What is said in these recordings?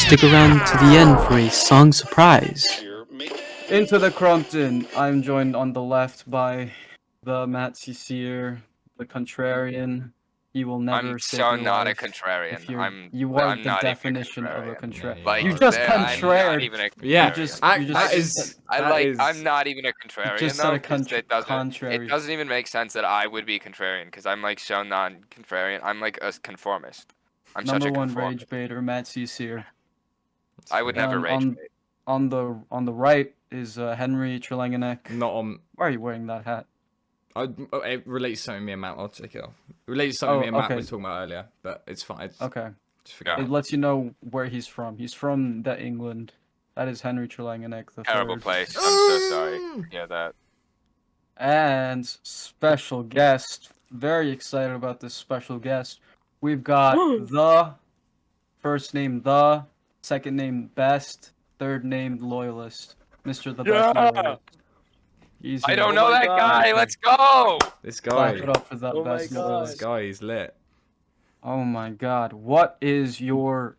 Stick around to the end for a song surprise. Into the Crumpton. I'm joined on the left by the 𝗪𝗂𝗪𝗂𝗺𝗃, the contrarian. He will never I'm save so your not a life. contrarian. You are I'm the not definition even of a contrarian. contrarian. Like, You just I'm not contrared. even a Yeah, contrarian. I'm not even a contrarian. You just said a It doesn't even make sense that I would be contrarian because I'm like so non-contrarian. I'm like a conformist. I'm such a Number one conformist. rage baiter, 𝗪𝗂𝗪𝗂𝗺. I would never rage bait. On the right is 𝗪𝗲𝗄𝗺𝗃𝗺. Not on. Why are you wearing that hat? It relates to something me and Matt. I'll take it off. It relates to something me and Matt were talking about earlier, but it's fine. Okay. Just forget It lets you know where he's from. He's from the England. That is 𝗪𝗲𝗄𝗺𝗃𝗺 the Terrible third. place. I'm so sorry. Yeah, that. And special guest. Very excited about this special guest. We've got the first name the, second name best, third name loyalist, Mr. The Best Loyalist. Easy. I don't know that guy. Let's go. This guy. Clap it up for that best loyalist. This guy is lit. Oh my God! What is your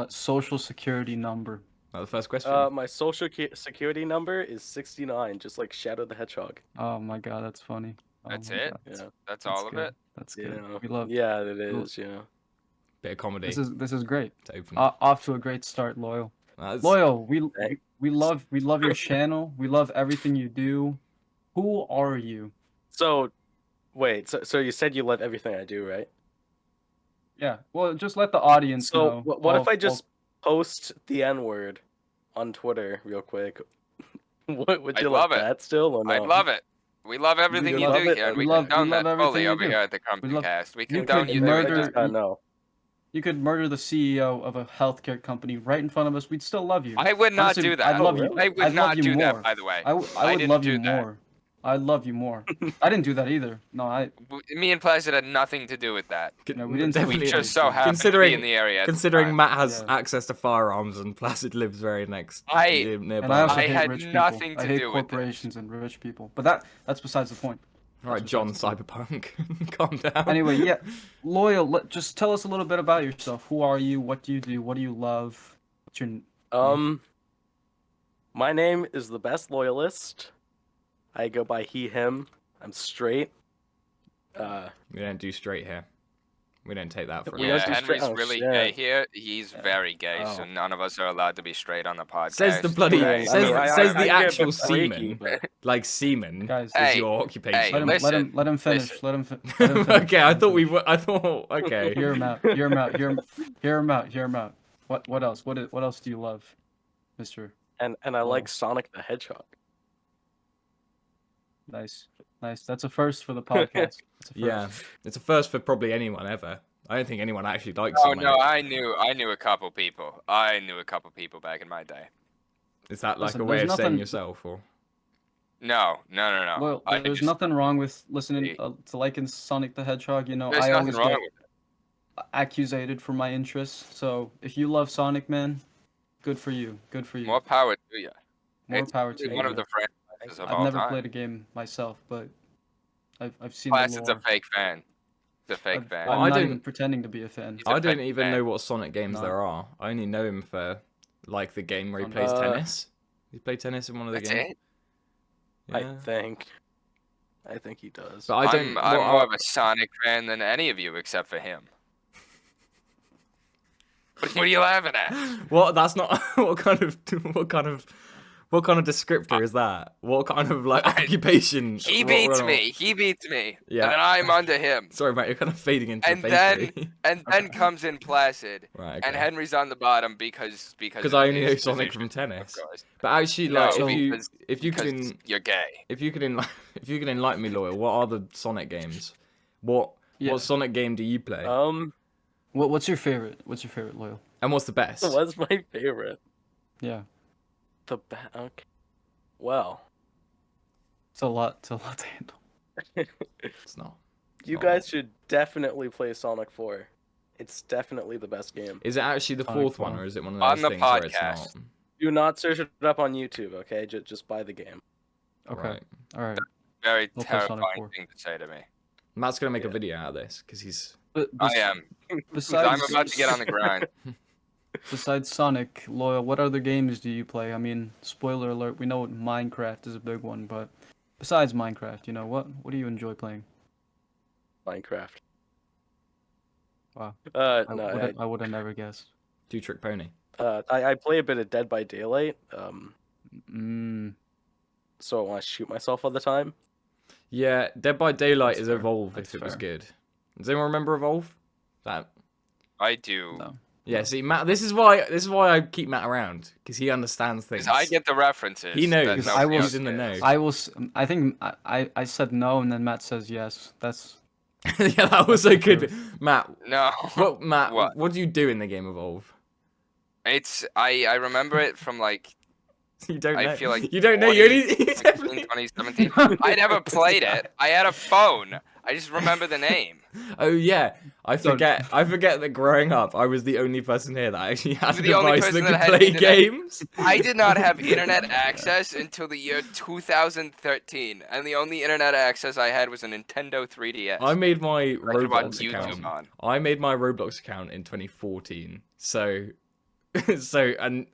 social security number? The first question. My social security number is 69, just like Shadow the Hedgehog. Oh my God, that's funny. Oh That's my it. God. Yeah, That's all of good. it. That's good. yeah, We love. yeah, it is. Yeah. Bit of comedy. This is great. To open. Off to a great start, Loyal. That's- Loyal, we love your channel. We love everything you do. Who are you? So, wait. So you said you love everything I do, right? Yeah. Well, just let the audience know. So what if I just post the N-word on Twitter real quick? Would you love that still or no? I'd love it. We love everything you love do it? here, and we We love condone that everything fully you over do. here at the CrumptonCast. We You condone could you murder- doing that. No. You could murder the CEO of a healthcare company right in front of us. We'd still love you. I would not Honestly, do that. I'd love you. I would I'd love not you do more. that, by the way. I would didn't love do you that. more. I'd love you more. I didn't do that either. No, Me and Placid had nothing to do with that. No, we didn't- Definitely We Yeah, just so happened to be in the area. At the Considering time. Matt has Yeah. access to firearms and Placid lives very next I- nearby. and I also I hate had rich people. nothing to I hate do with this. corporations and rich people. But that's besides the point. All right, John Cyberpunk, calm down. Anyway, yeah, Loyal. Just tell us a little bit about yourself. Who are you? What do you do? What do you love? What's your My name is the Best Loyalist. I go by he/him. I'm straight. We don't do straight here. We don't take that for We Yeah, don't do Henry's straight- oh, really shit. gay here. He's very gay, so Oh. none of us are allowed to be straight on the podcast. Says the bloody Right? says, I says get the a actual bit freaky, semen, but- like semen Guys, is Hey, your occupation. listen, let him finish. listen. Let him finish. Okay, I thought we were. I thought okay. Hear him out. Hear him out. Hear him out. What else? What else do you love, Mister? And I like Sonic the Hedgehog. Nice. That's a first for the podcast. It's a first. Yeah, it's a first for probably anyone ever. I don't think anyone actually likes Oh Sonic. no, I knew a couple people. I knew a couple people back in my day. Is that like Listen, a way there's of saying nothing- yourself, or No. Well, I there's just- nothing wrong with listening to liking Sonic the Hedgehog. You know, There's I nothing always wrong get with it. accusated for my interests. So if you love Sonic, man, good for you. Good for you. More power to you. More It's power to one you. of the franchises of I've all never time. played a game myself, but I've seen Placid's the a lore. fake fan. He's a fake fan. I'm I not don't- even pretending to be a fan. He's a I don't fake even fan. know what Sonic games No. there are. I only know him for like the game where he plays tennis. He played tennis in one of the That's games. it. Yeah. I think he does. But I don't. I'm well, more of a Sonic fan than any of you except for him. What are you laughing at? What? That's not. What kind of descriptor is that? What kind of like occupation? He what- beats what- me. He beats me. Yeah. And then I'm under him. Sorry, mate. You're kind of fading into And the then bakery. and then comes in Placid. Right. And Okay. Henry's on the bottom because Because I only know his Sonic position, from tennis. of course. But actually, No, like, because- if you Because can you're gay. if you can enlighten me, Loyal, what are the Sonic games? What Sonic game do you play? What's your favorite? What's your favorite, Loyal? And what's the best? What's my favorite? Yeah, Okay. Well, it's a lot to handle. It's not. you Oh. guys should definitely play Sonic 4. It's definitely the best game. Is it actually the Sonic fourth one, 4. or is it one of On those the things where it's podcast. not? Do not search it up on YouTube, okay? Just buy the game. Okay, Right. all right. Very We'll play Sonic terrifying 4. thing to say to me. Matt's gonna make a Yeah. video out of this because he's. But I am. 'Cause besides, I'm about to get on the grind. Besides Sonic, Loyal, what other games do you play? I mean, spoiler alert, we know Minecraft is a big one, but besides Minecraft, you know, what do you enjoy playing? Minecraft. Wow. No, I would have never guessed. Two Trick Pony. I play a bit of Dead by Daylight. So I want to shoot myself all the time. Yeah, Dead by Daylight That's is fair. Evolve That's if it was fair. good. Does anyone remember Evolve? That. I do. No. Yeah, see, Matt. This is why I keep Matt around because he understands things. Because I get the references. He knows. that Because nobody He's else in the know. gets. I think I said no, and then Matt says yes. That's Yeah, that was so good. Matt, No. Matt, What? what do you do in the game Evolve? It's I remember it from like You don't know. I feel like you don't know. You only. You 2016, definitely... 2017. I never played it. I had a phone. I just remember the name. Oh yeah, I forget that growing up, I was the only person here that actually had a You're the only device that person could that had play internet. games. I did not have internet access until the year 2013, and the only internet access I had was a Nintendo 3DS. I made my I could watch Roblox YouTube account. on. I made my Roblox account in 2014. So, and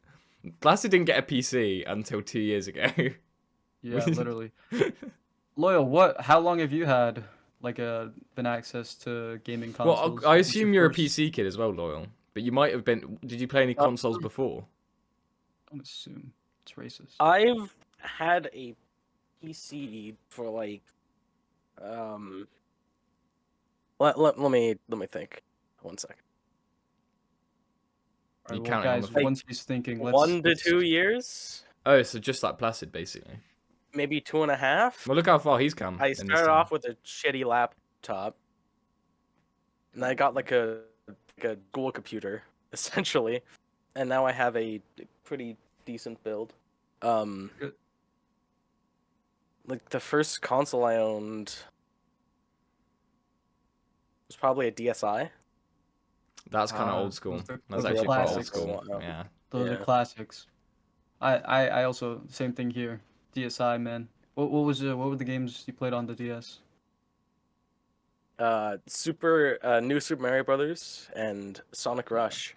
Placid didn't get a PC until 2 years ago. yeah, literally. Loyal, how long have you had like been access to gaming consoles? Well, I What's assume your you're a first- PC kid as well, Loyal. But you might have been. Did you play any consoles before? Don't assume it's racist. I've had a PC for like let me think. 1 second. Alright, You well, counting on guys, the once he's thinking, let's 1 to let's- 2 years, Oh, so just like Placid, basically. maybe 2.5. Well, look how far he's come. I in this started time. off with a shitty laptop, and I got like a school computer essentially, and now I have a pretty decent build. Good. Like the first console I owned was probably a DSi. That's kind of Ah, old school. those are- That's those are actually quite old classics. school. Yeah. Yeah. Those are Yeah. classics. I also same thing here. DSi, man. What were the games you played on the DS? New Super Mario Brothers and Sonic Rush.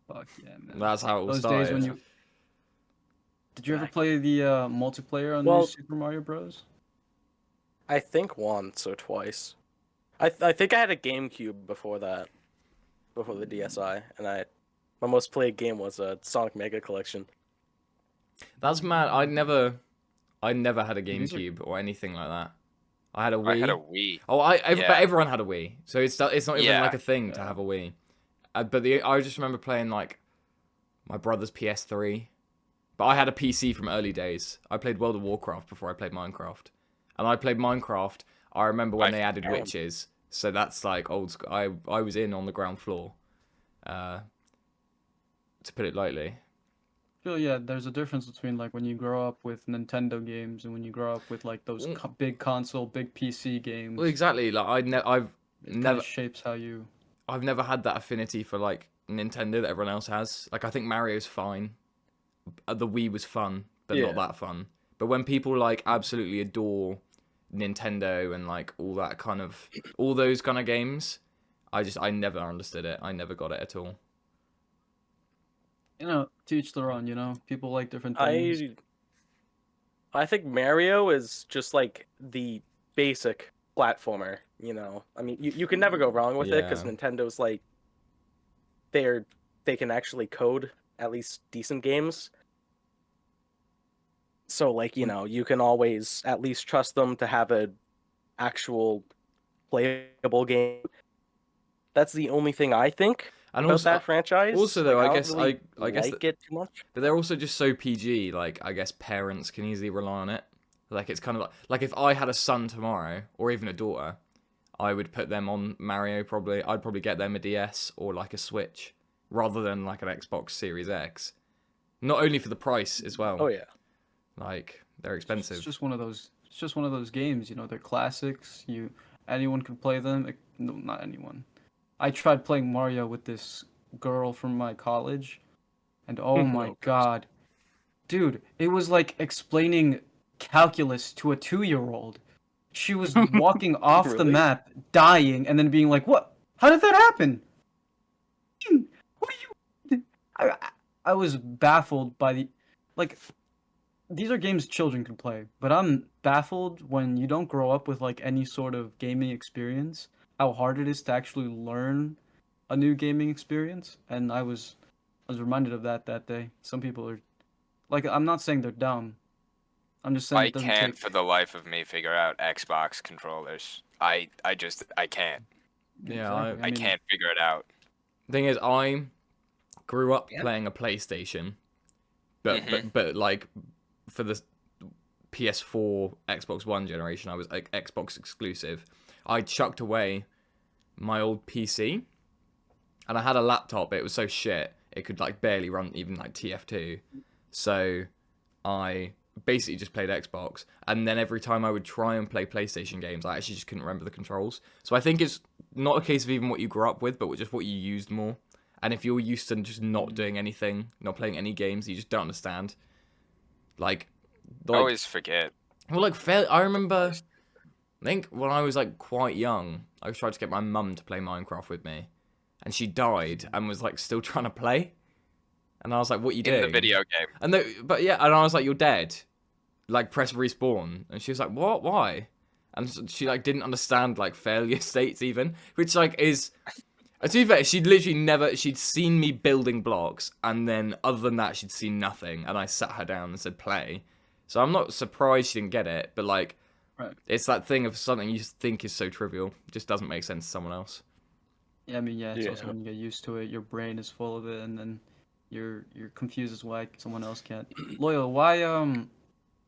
Fuck yeah, man. That's how it all Those started. days when you did you ever play the multiplayer on Well- New Super Mario Bros? I think once or twice. I think I had a GameCube before that, before the DSi, and my most played game was a Sonic Mega Collection. That's mad. I never had a These are- GameCube or anything like that. I had a Wii. I had a Wii. Oh, Yeah. but everyone had a Wii, so it's not even Yeah. like a thing to Yeah. have a Wii. But I just remember playing like my brother's PS3. But I had a PC from early days. I played World of Warcraft before I played Minecraft, and I played Minecraft. I remember when they added witches, so that's like old school. I was in on the ground floor, to put it lightly. I feel yeah, there's a difference between like when you grow up with Nintendo games and when you grow up with like those big console, big PC games. Well, exactly. Like I've It kinda never shapes how you. I've never had that affinity for like Nintendo that everyone else has. Like I think Mario's fine. The Wii was fun, but not that fun. But when people like absolutely adore Nintendo and like all those kind of games, I never understood it. I never got it at all. You know, to each their own. You know, people like different things. I think Mario is just like the basic platformer. You know, I mean, you can never go wrong with it because Yeah. Nintendo's like they can actually code at least decent games. So like, you know, you can always at least trust them to have a actual playable game. That's the only thing I think And about also, that franchise. also though, Like, I don't guess really I guess like it too much. but they're also just so PG. Like I guess parents can easily rely on it. Like it's kind of like if I had a son tomorrow or even a daughter, I would put them on Mario probably. I'd probably get them a DS or like a Switch rather than like an Xbox Series X. Not only for the price as well. Oh yeah. Like they're expensive. It's just one of those. It's just one of those games. You know, they're classics. Anyone can play them. No, not anyone. I tried playing Mario with this girl from my college, and oh my god, dude, it was like explaining calculus to a 2-year-old. She was walking off the Really? map, dying, and then being like, "What? How did that happen? What are you? I was baffled by the, like, these are games children can play, but I'm baffled when you don't grow up with like any sort of gaming experience, how hard it is to actually learn a new gaming experience. And I was reminded of that day. Some people are, like, I'm not saying they're dumb. I'm just saying I it doesn't can't take. for the life of me figure out Xbox controllers. I can't. Yeah, Exactly. I mean, can't figure it out. Thing is, I grew up Yeah. playing a PlayStation, but Mhm. but like for the PS4, Xbox One generation, I was like Xbox exclusive. I chucked away my old PC, and I had a laptop. But it was so shit it could like barely run even like TF2. So I basically just played Xbox, and then every time I would try and play PlayStation games, I actually just couldn't remember the controls. So I think it's not a case of even what you grew up with, but just what you used more. And if you're used to just not doing anything, not playing any games, you just don't understand. Like I always forget. well, like, I remember, I think when I was, like, quite young, I tried to get my mum to play Minecraft with me, and she died and was, like, still trying to play. And I was like, what are you doing? In the video game. And but yeah, and I was like, you're dead. Like, press respawn. And she was like, what? Why? And she, like, didn't understand, like, failure states even, which, like, is... To be fair, she'd literally never... She'd seen me building blocks, and then, other than that, she'd seen nothing, and I sat her down and said, play. So I'm not surprised she didn't get it, but, like, Right. it's that thing of something you think is so trivial. It just doesn't make sense to someone else. Yeah, I mean, yeah, it's also Yeah. when you get used to it, your brain is full of it, and then you're confused as why someone else can't. Loyal, why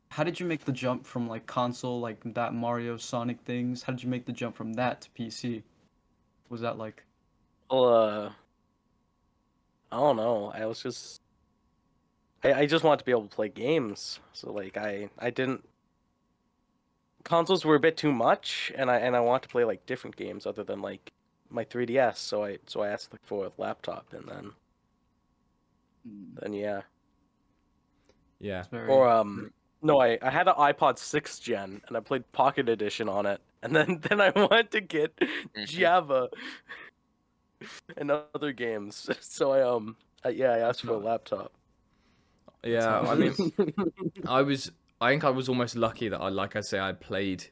how did you make the jump from like console, like that Mario Sonic things? How did you make the jump from that to PC? Was that like Well, I don't know. I was just, I just wanted to be able to play games. So like, I didn't. Consoles were a bit too much, and I want to play like different games other than like my 3DS. So I asked like, for a laptop, and then yeah. Yeah. it's very Or no, I had an iPod 6th gen, and I played Pocket Edition on it, and then I wanted to get Java and other games. So I asked for a laptop. Yeah, how I it mean, is. I think I was almost lucky that I played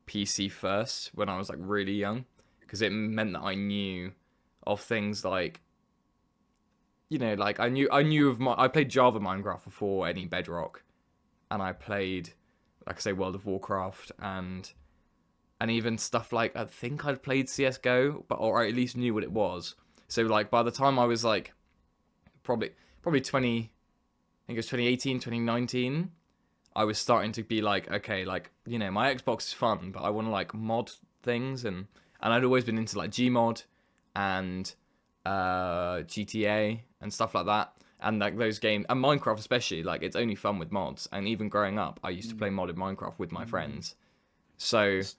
PC first when I was like really young, because it meant that I knew of things like, you know, like I played Java Minecraft before any Bedrock, and I played, like I say, World of Warcraft and even stuff like, I think I'd played CS:GO, or I at least knew what it was. So like by the time I was like probably 20, I think it was 2018, 2019, I was starting to be like, okay, like, you know, my Xbox is fun, but I want to like mod things, and I'd always been into like Gmod and GTA and stuff like that, and like those games, and Minecraft especially, like it's only fun with mods. And even growing up, I used to play modded Minecraft with my friends. So It's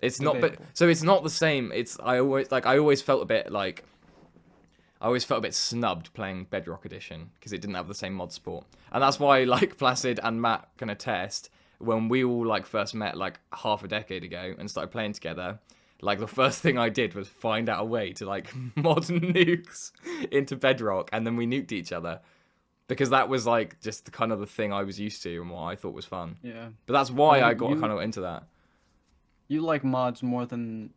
it's not, but debatable. so it's not the same. I always felt a bit like, I always felt a bit snubbed playing Bedrock Edition because it didn't have the same mod support. And that's why, like, Placid and Matt can attest, when we all, like, first met, like, half a decade ago and started playing together, like, the first thing I did was find out a way to, like, mod nukes into Bedrock, and then we nuked each other. Because that was, like, just kind of the thing I was used to and what I thought was fun. Yeah. But that's why I You- got kind of into that. You like mods more than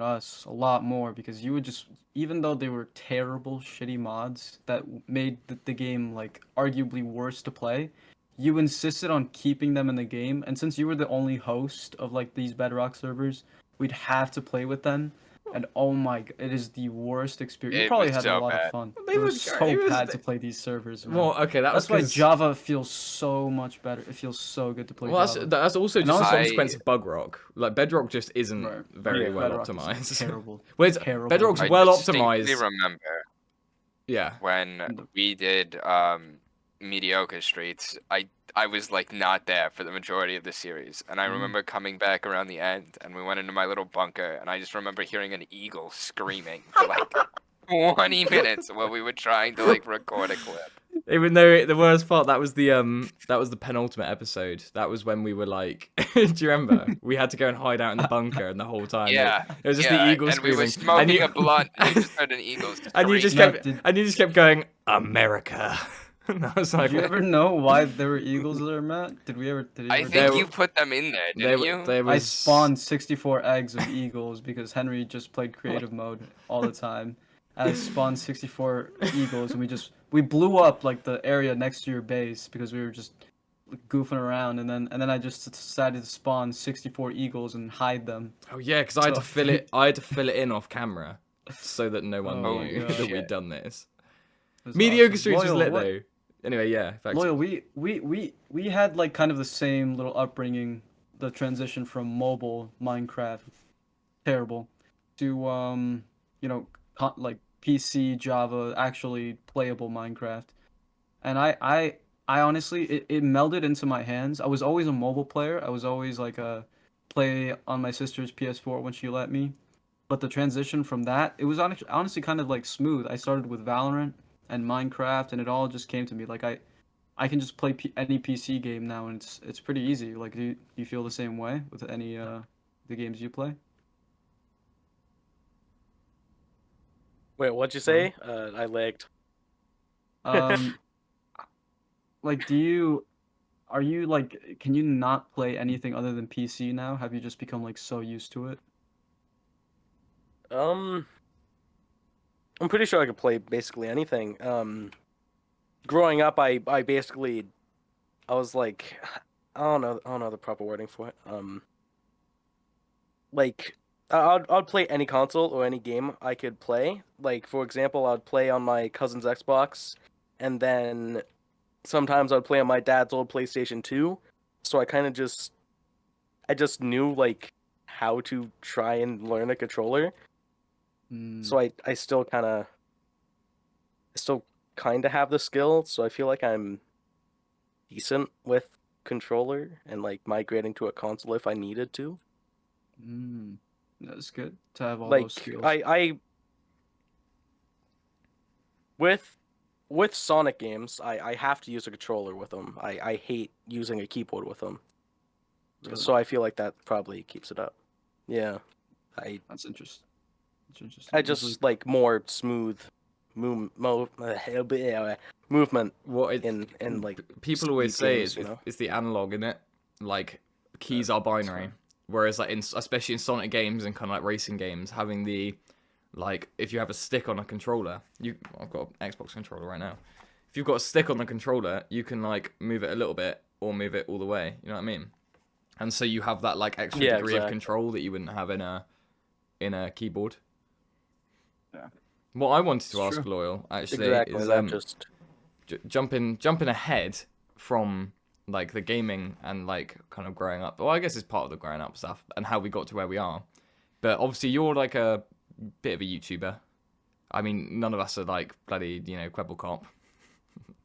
us, a lot more, because you would just, even though they were terrible, shitty mods that made the game like arguably worse to play, you insisted on keeping them in the game. And since you were the only host of like these Bedrock servers, we'd have to play with them. And oh my god, it is the worst experience. You It probably was had a so lot bad. of fun. They It were was great. so It was- bad to play these servers, man. Well, okay, that was That's why 'cause- Java feels so much better. It feels so good to play Well, Java. that's also And just a also- consequence of Bug Rock. Like, Bedrock just isn't Right. very Yeah, well Bedrock is optimized. Terrible. Whereas Terrible. Bedrock's I well distinctly optimized. remember Yeah. when we did mediocre streets. I was like not there for the majority of the series, and I remember coming back around the end, and we went into my little bunker, and I just remember hearing an eagle screaming for like 20 minutes while we were trying to like record a clip. Even though the worst part, that was the penultimate episode. That was when we were like, do you remember? We had to go and hide out in the bunker, and the whole time Yeah, it was just the yeah, eagle and screaming. we were smoking and you, a blunt, and you just heard an eagle and you just scream. kept going, America. And I was like, Did you ever know why there were eagles there, Matt? Did you I ever think know? you put them in there, didn't you? There I was spawned 64 eggs of eagles because Henry just played creative mode all the time. And I spawned 64 eagles, and we blew up like the area next to your base because we were just goofing around, and then I just decided to spawn 64 eagles and hide them. Oh yeah, because I had to So- fill it. I had to fill it in off camera, so that no one Oh, knew God. that Shit. we'd done this. It was Mediocre awesome. Streets was Loyal, lit what- though. Anyway, yeah. Back to- Loyal, we had like kind of the same little upbringing, the transition from mobile Minecraft, terrible, to like PC Java, actually playable Minecraft, and I honestly it melded into my hands. I was always a mobile player. I was always like a play on my sister's PS4 when she let me, but the transition from that, it was honestly kind of like smooth. I started with Valorant and Minecraft, and it all just came to me. Like I can just play any PC game now, and it's pretty easy. Like, do you feel the same way with any the games you play? Wait, what'd you say? I lagged. Um, like, are you like, can you not play anything other than PC now? Have you just become like so used to it? I'm pretty sure I could play basically anything. Growing up, I basically, I was like, I don't know the proper wording for it. Like, I'd play any console or any game I could play. Like, for example, I'd play on my cousin's Xbox, and then sometimes I'd play on my dad's old PlayStation 2. So I kind of I just knew like how to try and learn a controller. So I still kind of have the skill, so I feel like I'm decent with controller and like migrating to a console if I needed to. That's good to have all Like those skills. I with Sonic games, I have to use a controller with them. I hate using a keyboard with them. Really? So I feel like that probably keeps it up. Yeah. That's interesting. That's interesting. I Usually- just like more smooth movement what it, in like people always speed say games, it's the analog in it. Like keys are binary, whereas like especially in Sonic games and kind of like racing games, having the like if you have a stick on a controller, I've got an Xbox controller right now. If you've got a stick on the controller, you can like move it a little bit or move it all the way. You know what I mean? And so you have that like extra degree of control that you wouldn't have in a keyboard. Yeah. What I wanted to It's ask true. Loyal actually exactly is that just jumping ahead from like the gaming and like kind of growing up. Well, I guess it's part of the growing up stuff and how we got to where we are. But obviously you're like a bit of a YouTuber. I mean, none of us are like bloody, 𝗪𝗂𝗺𝗃𝗺.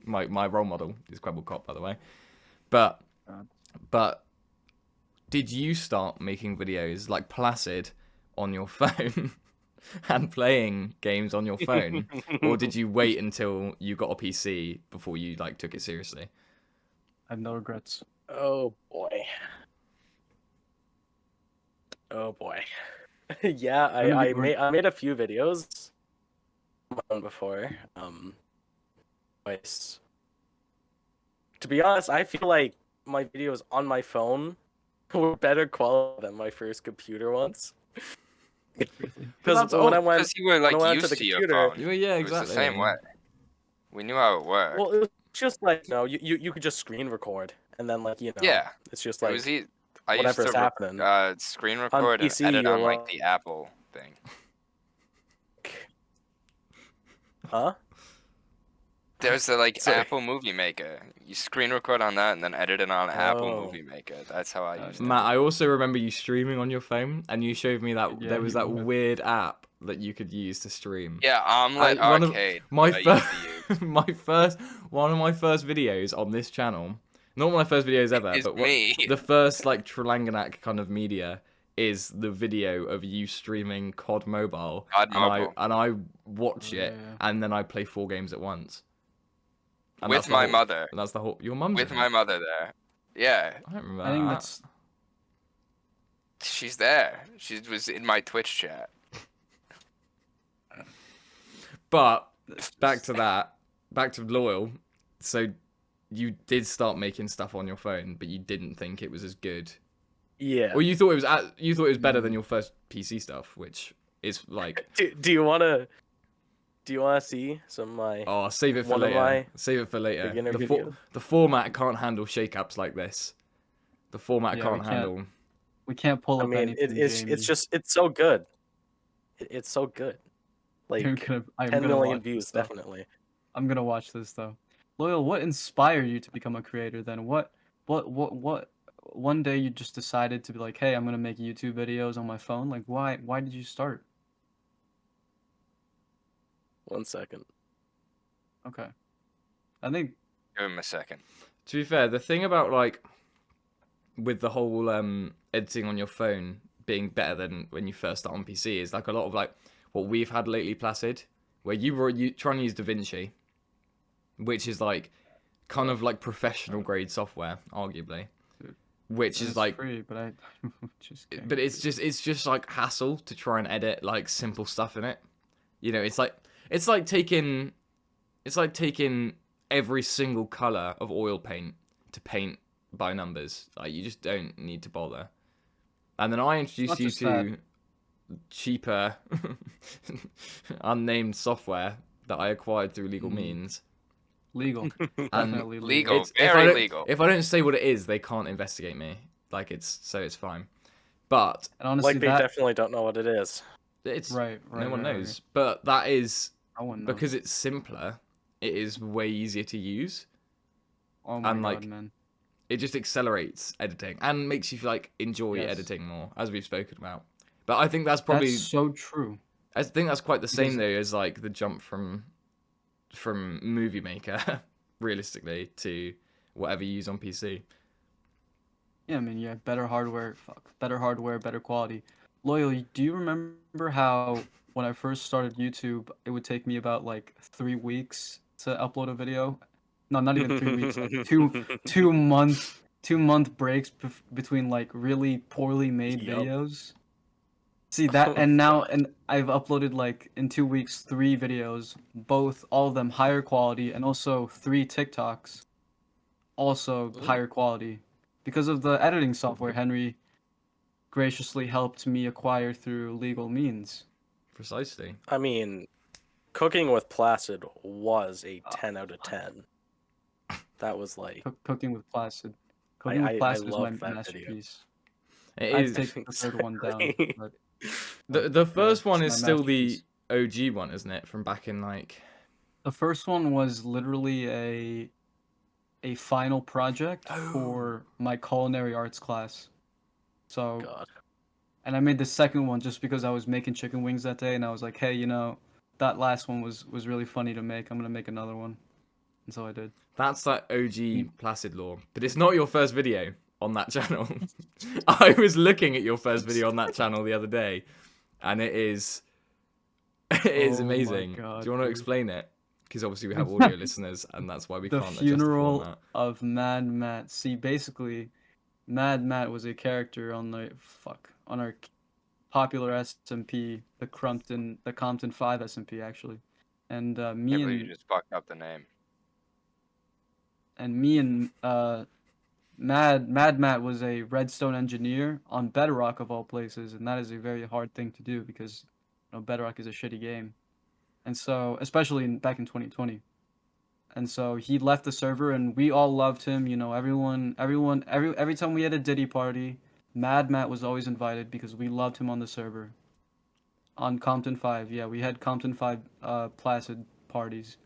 My role model is 𝗪𝗂𝗃𝗺, by the way. But did you start making videos like Placid on your phone and playing games on your phone, or did you wait until you got a PC before you like took it seriously? I have no regrets. oh boy. Yeah, I made a few videos before. Twice. To be honest, I feel like my videos on my phone were better quality than my first computer ones. Because when I went, Because you were like when I went to used the to your computer- phone. Yeah, It was exactly. the same way. We knew how it worked. well, it was just like you could just screen record and then like yeah, it's just it like was I used whatever's to happening. screen record PC, and edit on you're like the Apple thing. huh? There's the like Sorry. Apple Movie Maker. You screen record on that and then edit it on Apple Oh. Movie Maker. That's how I used it. Matt, I also remember you streaming on your phone, and you showed me that Yeah, there was you that would. weird app that you could use to stream. Yeah, Omelet one of Arcade. my that I used to first one of my first videos on this channel, not my first videos ever, Is but me. the first like Trilanganak kind of media is the video of you streaming COD Mobile, COD and Mobile. I watch it Yeah. and then I play 4 games at once. And with that's the my whole- mother. And that's the whole. Your mum's With in my it? mother there. Yeah, I don't remember I think that. that's she's there. She was in my Twitch chat. But back to that. Back to loyal. So you did start making stuff on your phone, but you didn't think it was as good. Yeah. Or you thought it was better than your first PC stuff, which is like, Do you wanna see some of my oh, save it for One of later. my Save it for later. beginner The, videos? the format can't handle shakeups like this. The format Yeah, can't we can't. handle. we can't pull I up mean, anything. it's Jamie. just it's so good. It's so good. Like I'm 10 10 million watch views, this, though. definitely. I'm gonna watch this though. Loyal, what inspired you to become a creator then? What one day you just decided to be like, hey, I'm gonna make YouTube videos on my phone? Like why did you start? 1 second. Okay. I think Give him a second. To be fair, the thing about like with the whole editing on your phone being better than when you first start on PC is like a lot of like what we've had lately, Placid, where you were trying to use DaVinci, which is like kind of like professional grade software, arguably, which is it's like, free, but I just can't. but it's just like hassle to try and edit like simple stuff in it. You know, it's like taking every single color of oil paint to paint by numbers. Like you just don't need to bother. And then I introduced not you just to that. cheaper, unnamed software that I acquired through legal means. legal. And Definitely legal. legal. if I Very don't- legal. If I don't say what it is, they can't investigate me. Like it's fine. But And honestly, Like they that definitely don't know what it is. it's right. no one right, knows. right. But that is No one knows. because it's simpler. It is way easier to use. Oh my and, god, like, man. It just accelerates editing and makes you like enjoy Yes. editing more, as we've spoken about. But I think that's probably That's so true. I think that's quite the same Because- though as like the jump from Movie Maker, realistically, to whatever you use on PC. Yeah, I mean, yeah, better hardware, better quality. Loyal, do you remember how when I first started YouTube, it would take me about like 3 weeks to upload a video? No, not even 3 weeks, like two month breaks between like really poorly made Yup. videos. See that, and I've uploaded like in 2 weeks 3 videos, all of them higher quality, and also 3 TikToks, also higher quality, because of the editing software Henry graciously helped me acquire through legal means. Precisely. I mean, cooking with Placid was a 10 out of 10. That was like Cooking with Placid. Cooking I with Placid is my love that video. masterpiece. It I'd is take the third one down. Exactly. But the first yeah, one it's is my still the masterpiece. OG one, isn't it? From back in like The first one was literally a final project Oh. for my culinary arts class. So, God. and I made the second one just because I was making chicken wings that day, and I was like, hey, that last one was really funny to make. I'm gonna make another one, and so I did. that's that OG Placid Law, but it's not your first video on that channel. I was looking at your first video on that channel the other day, and it is Oh my amazing. God, Do you want to dude. explain it? Because obviously we have audio listeners, and that's why we The can't adjust funeral the format. of Mad Matt. See, basically, Mad Matt was a character on our popular SMP, the Compton 5 SMP actually, and me Can't believe and you just fucked up the name. Mad Matt was a redstone engineer on Bedrock of all places, and that is a very hard thing to do because Bedrock is a shitty game, and so especially back in 2020. And so he left the server, and we all loved him. Every time we had a Diddy party, Mad Matt was always invited because we loved him on the server. On Compton 5, yeah, we had Compton 5 Placid parties.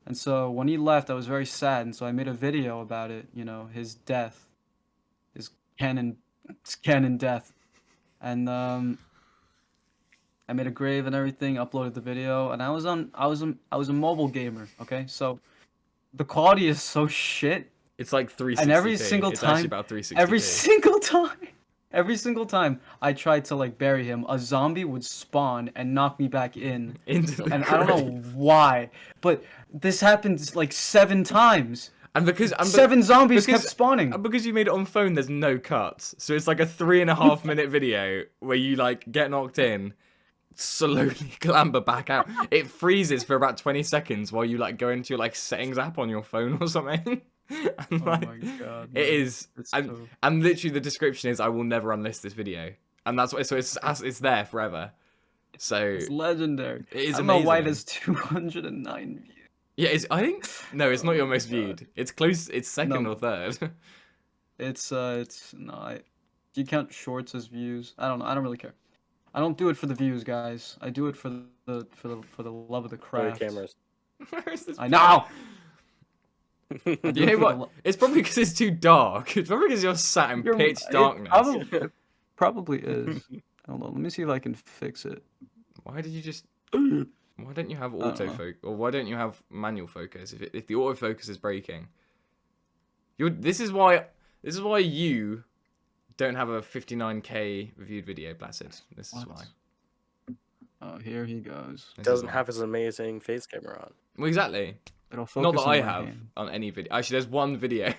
And so when he left, I was very sad, and so I made a video about it, his death, his canon death. And I made a grave and everything, uploaded the video, and I was a mobile gamer, okay? So the quality is so shit. It's like 360. And every single it's actually time- about 360. Every single time. Every single time I tried to like bury him, a zombie would spawn and knock me back in. Into the And I don't know grave. why, but this happened like 7 times. And because 7 zombies kept spawning. And because you made it on phone, there's no cuts. So it's like a 3.5 minute video where you like get knocked in, slowly clamber back out. It freezes for about 20 seconds while you like go into your like settings app on your phone or something. And, Oh like, my god. it is, It's and, so- and literally the description is, I will never unlist this video, and that's what. So it's there forever. So It's legendary. it is I don't know why amazing. there's 209 views. Yeah, I think no, it's not your most viewed. It's close. It's second No. or third. It's you count shorts as views. I don't know. I don't really care. I don't do it for the views, guys. I do it for the love of the For the craft. cameras. Where is this? I know. You know for the what? lo- It's probably because it's too dark. It's probably because you're sat in You're- pitch it darkness. probably is. Hold on. Let me see if I can fix it. Why did you just? Why don't you have don't know. autofocus, or why don't you have manual focus? If the autofocus is breaking, this is why you don't have a 59k viewed video, Placid. This is What? why. Oh, here he goes. This is Doesn't why. have his amazing face camera on. Well, exactly. It'll focus Not that on I my have hand. on any video. Actually, there's one video.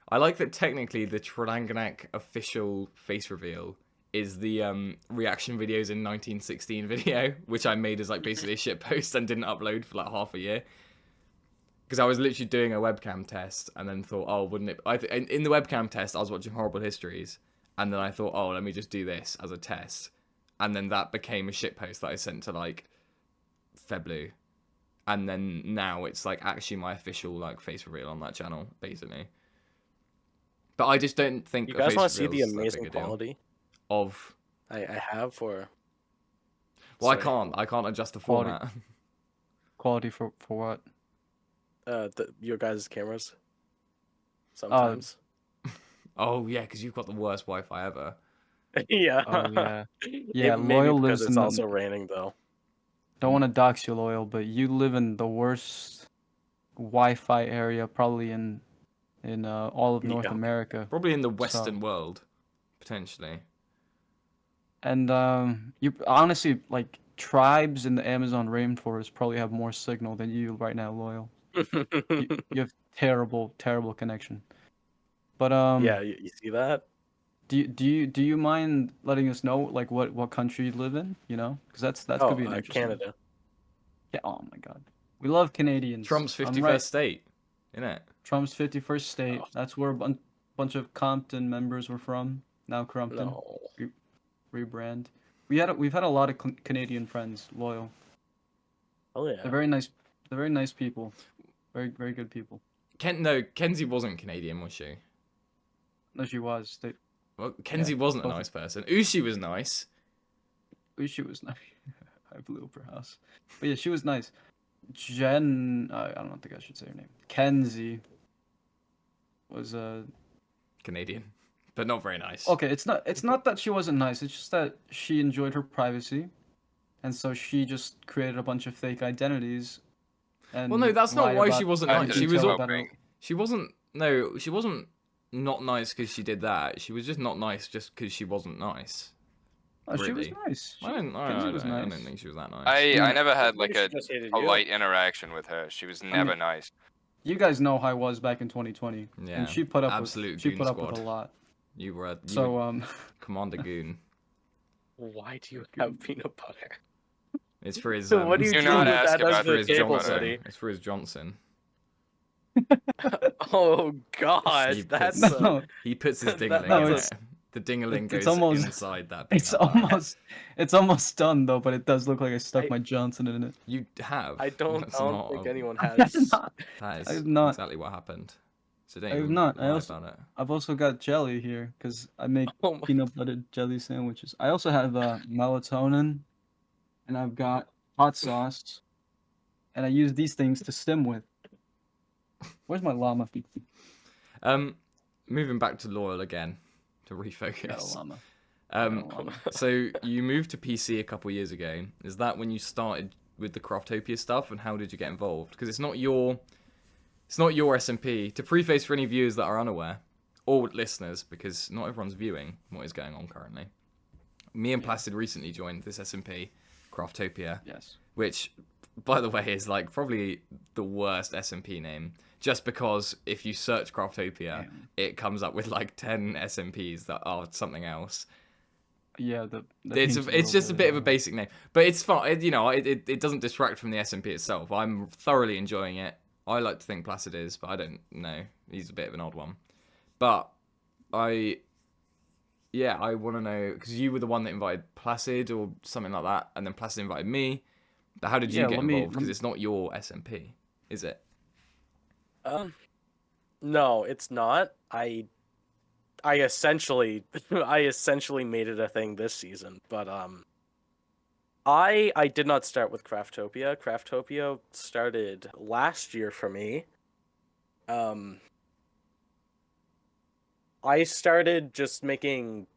I like that technically the 𝗪𝗏𝗃𝗃 official face reveal is the reaction videos in 1916 video, which I made as like basically a shit post and didn't upload for like half a year. Because I was literally doing a webcam test and then thought, oh, wouldn't it? In the webcam test, I was watching Horrible Histories, and then I thought, oh, let me just do this as a test, and then that became a shit post that I sent to like 𝗪𝗏𝗃𝗺𝗃. And then now it's like actually my official like face reveal on that channel, basically. But I just don't think You a guys face want to see reveal's the that amazing big a deal. quality Of I have for? well, Sorry. I can't adjust the Quality. format. Quality for what? Your guys' cameras. Sometimes. Oh yeah, because you've got the worst Wi-Fi ever. Yeah. Oh yeah. Yeah, Maybe Loyal because lives it's in the- also raining though. Don't want to dox you, Loyal, but you live in the worst Wi-Fi area probably in all of North Yeah. America. Probably in the Western world, potentially. And you honestly like tribes in the Amazon rainforest probably have more signal than you right now, Loyal. You have terrible connection. But Yeah, you see that? do you mind letting us know like what country you live in? You know, because that Oh, could be an interesting. Canada. Yeah. Oh my God, we love Canadians. Trump's I'm 51st right. state, innit? Trump's 51st state. Oh. That's where a bunch of Compton members were from. Now Crumpton No. rebrand. We've had a lot of Canadian friends, Loyal. Oh yeah. They're very nice. They're very nice people. Very good people. Kenzie wasn't Canadian, was she? No, she was. Well, Kenzie wasn't a both- nice person. 𝗪𝗓𝗄𝗎 was nice. She was nice. I blew up her house. But yeah, she was nice. Jen, I don't think I should say her name. Kenzie was Canadian, but not very nice. okay. It's not that she wasn't nice. It's just that she enjoyed her privacy, and so she just created a bunch of fake identities. And Well, no, that's not lied why about she wasn't every nice. She was detail all- about her- She wasn't. No, she wasn't not nice because she did that. She was just not nice just because she wasn't nice. Oh, she was really. nice. I don't think she was that nice. I never had like Maybe a she just hated a you. light interaction with her. She was never mean- nice. You guys know how I was back in 2020, Yeah, and she put up absolute with, she goon put up with squad. a lot. You were So Commander Goon. Why do you have peanut butter? It's for his. So what do you Do do not with ask that about as for the his table, Johnson. buddy? It's for his Johnson. Oh gosh, He that's puts- no, He puts his That- dingling no, in it's- it. The dingling it's goes almost- inside that. it's peanut butter. almost done though, but it does look like I stuck I- my Johnson in it. You have. I don't That's not think a- anyone I has. have not. That is I have not. exactly what happened. So don't I have even not. I lie also- about it. I've also got jelly here because I make Oh my- peanut butter jelly sandwiches. I also have melatonin, and I've got hot sauce, and I use these things to stim with. Where's my llama? Moving back to Loyal again to Got a refocus. llama. So you moved to PC a couple years ago. Is that when you started with the Craftopia stuff, and how did you get involved? Because it's not your SMP. To preface for any viewers that are unaware, or listeners, because not everyone's viewing what is going on currently. Me and Placid recently joined this SMP, Craftopia, Yes. which, by the way, is like probably the worst SMP name. Just because if you search Craftopia, it comes up with like 10 SMPs that are something else. Yeah, It's just a bit of a basic name, but it's fine. It doesn't distract from the SMP itself. I'm thoroughly enjoying it. I like to think Placid is, but I don't know. He's a bit of an odd one. But I want to know, because you were the one that invited Placid or something like that, and then Placid invited me. But how did you get involved? Because it's not your SMP, is it? No, it's not. I essentially made it a thing this season, but I did not start with Craftopia. Craftopia started last year for me. I started just making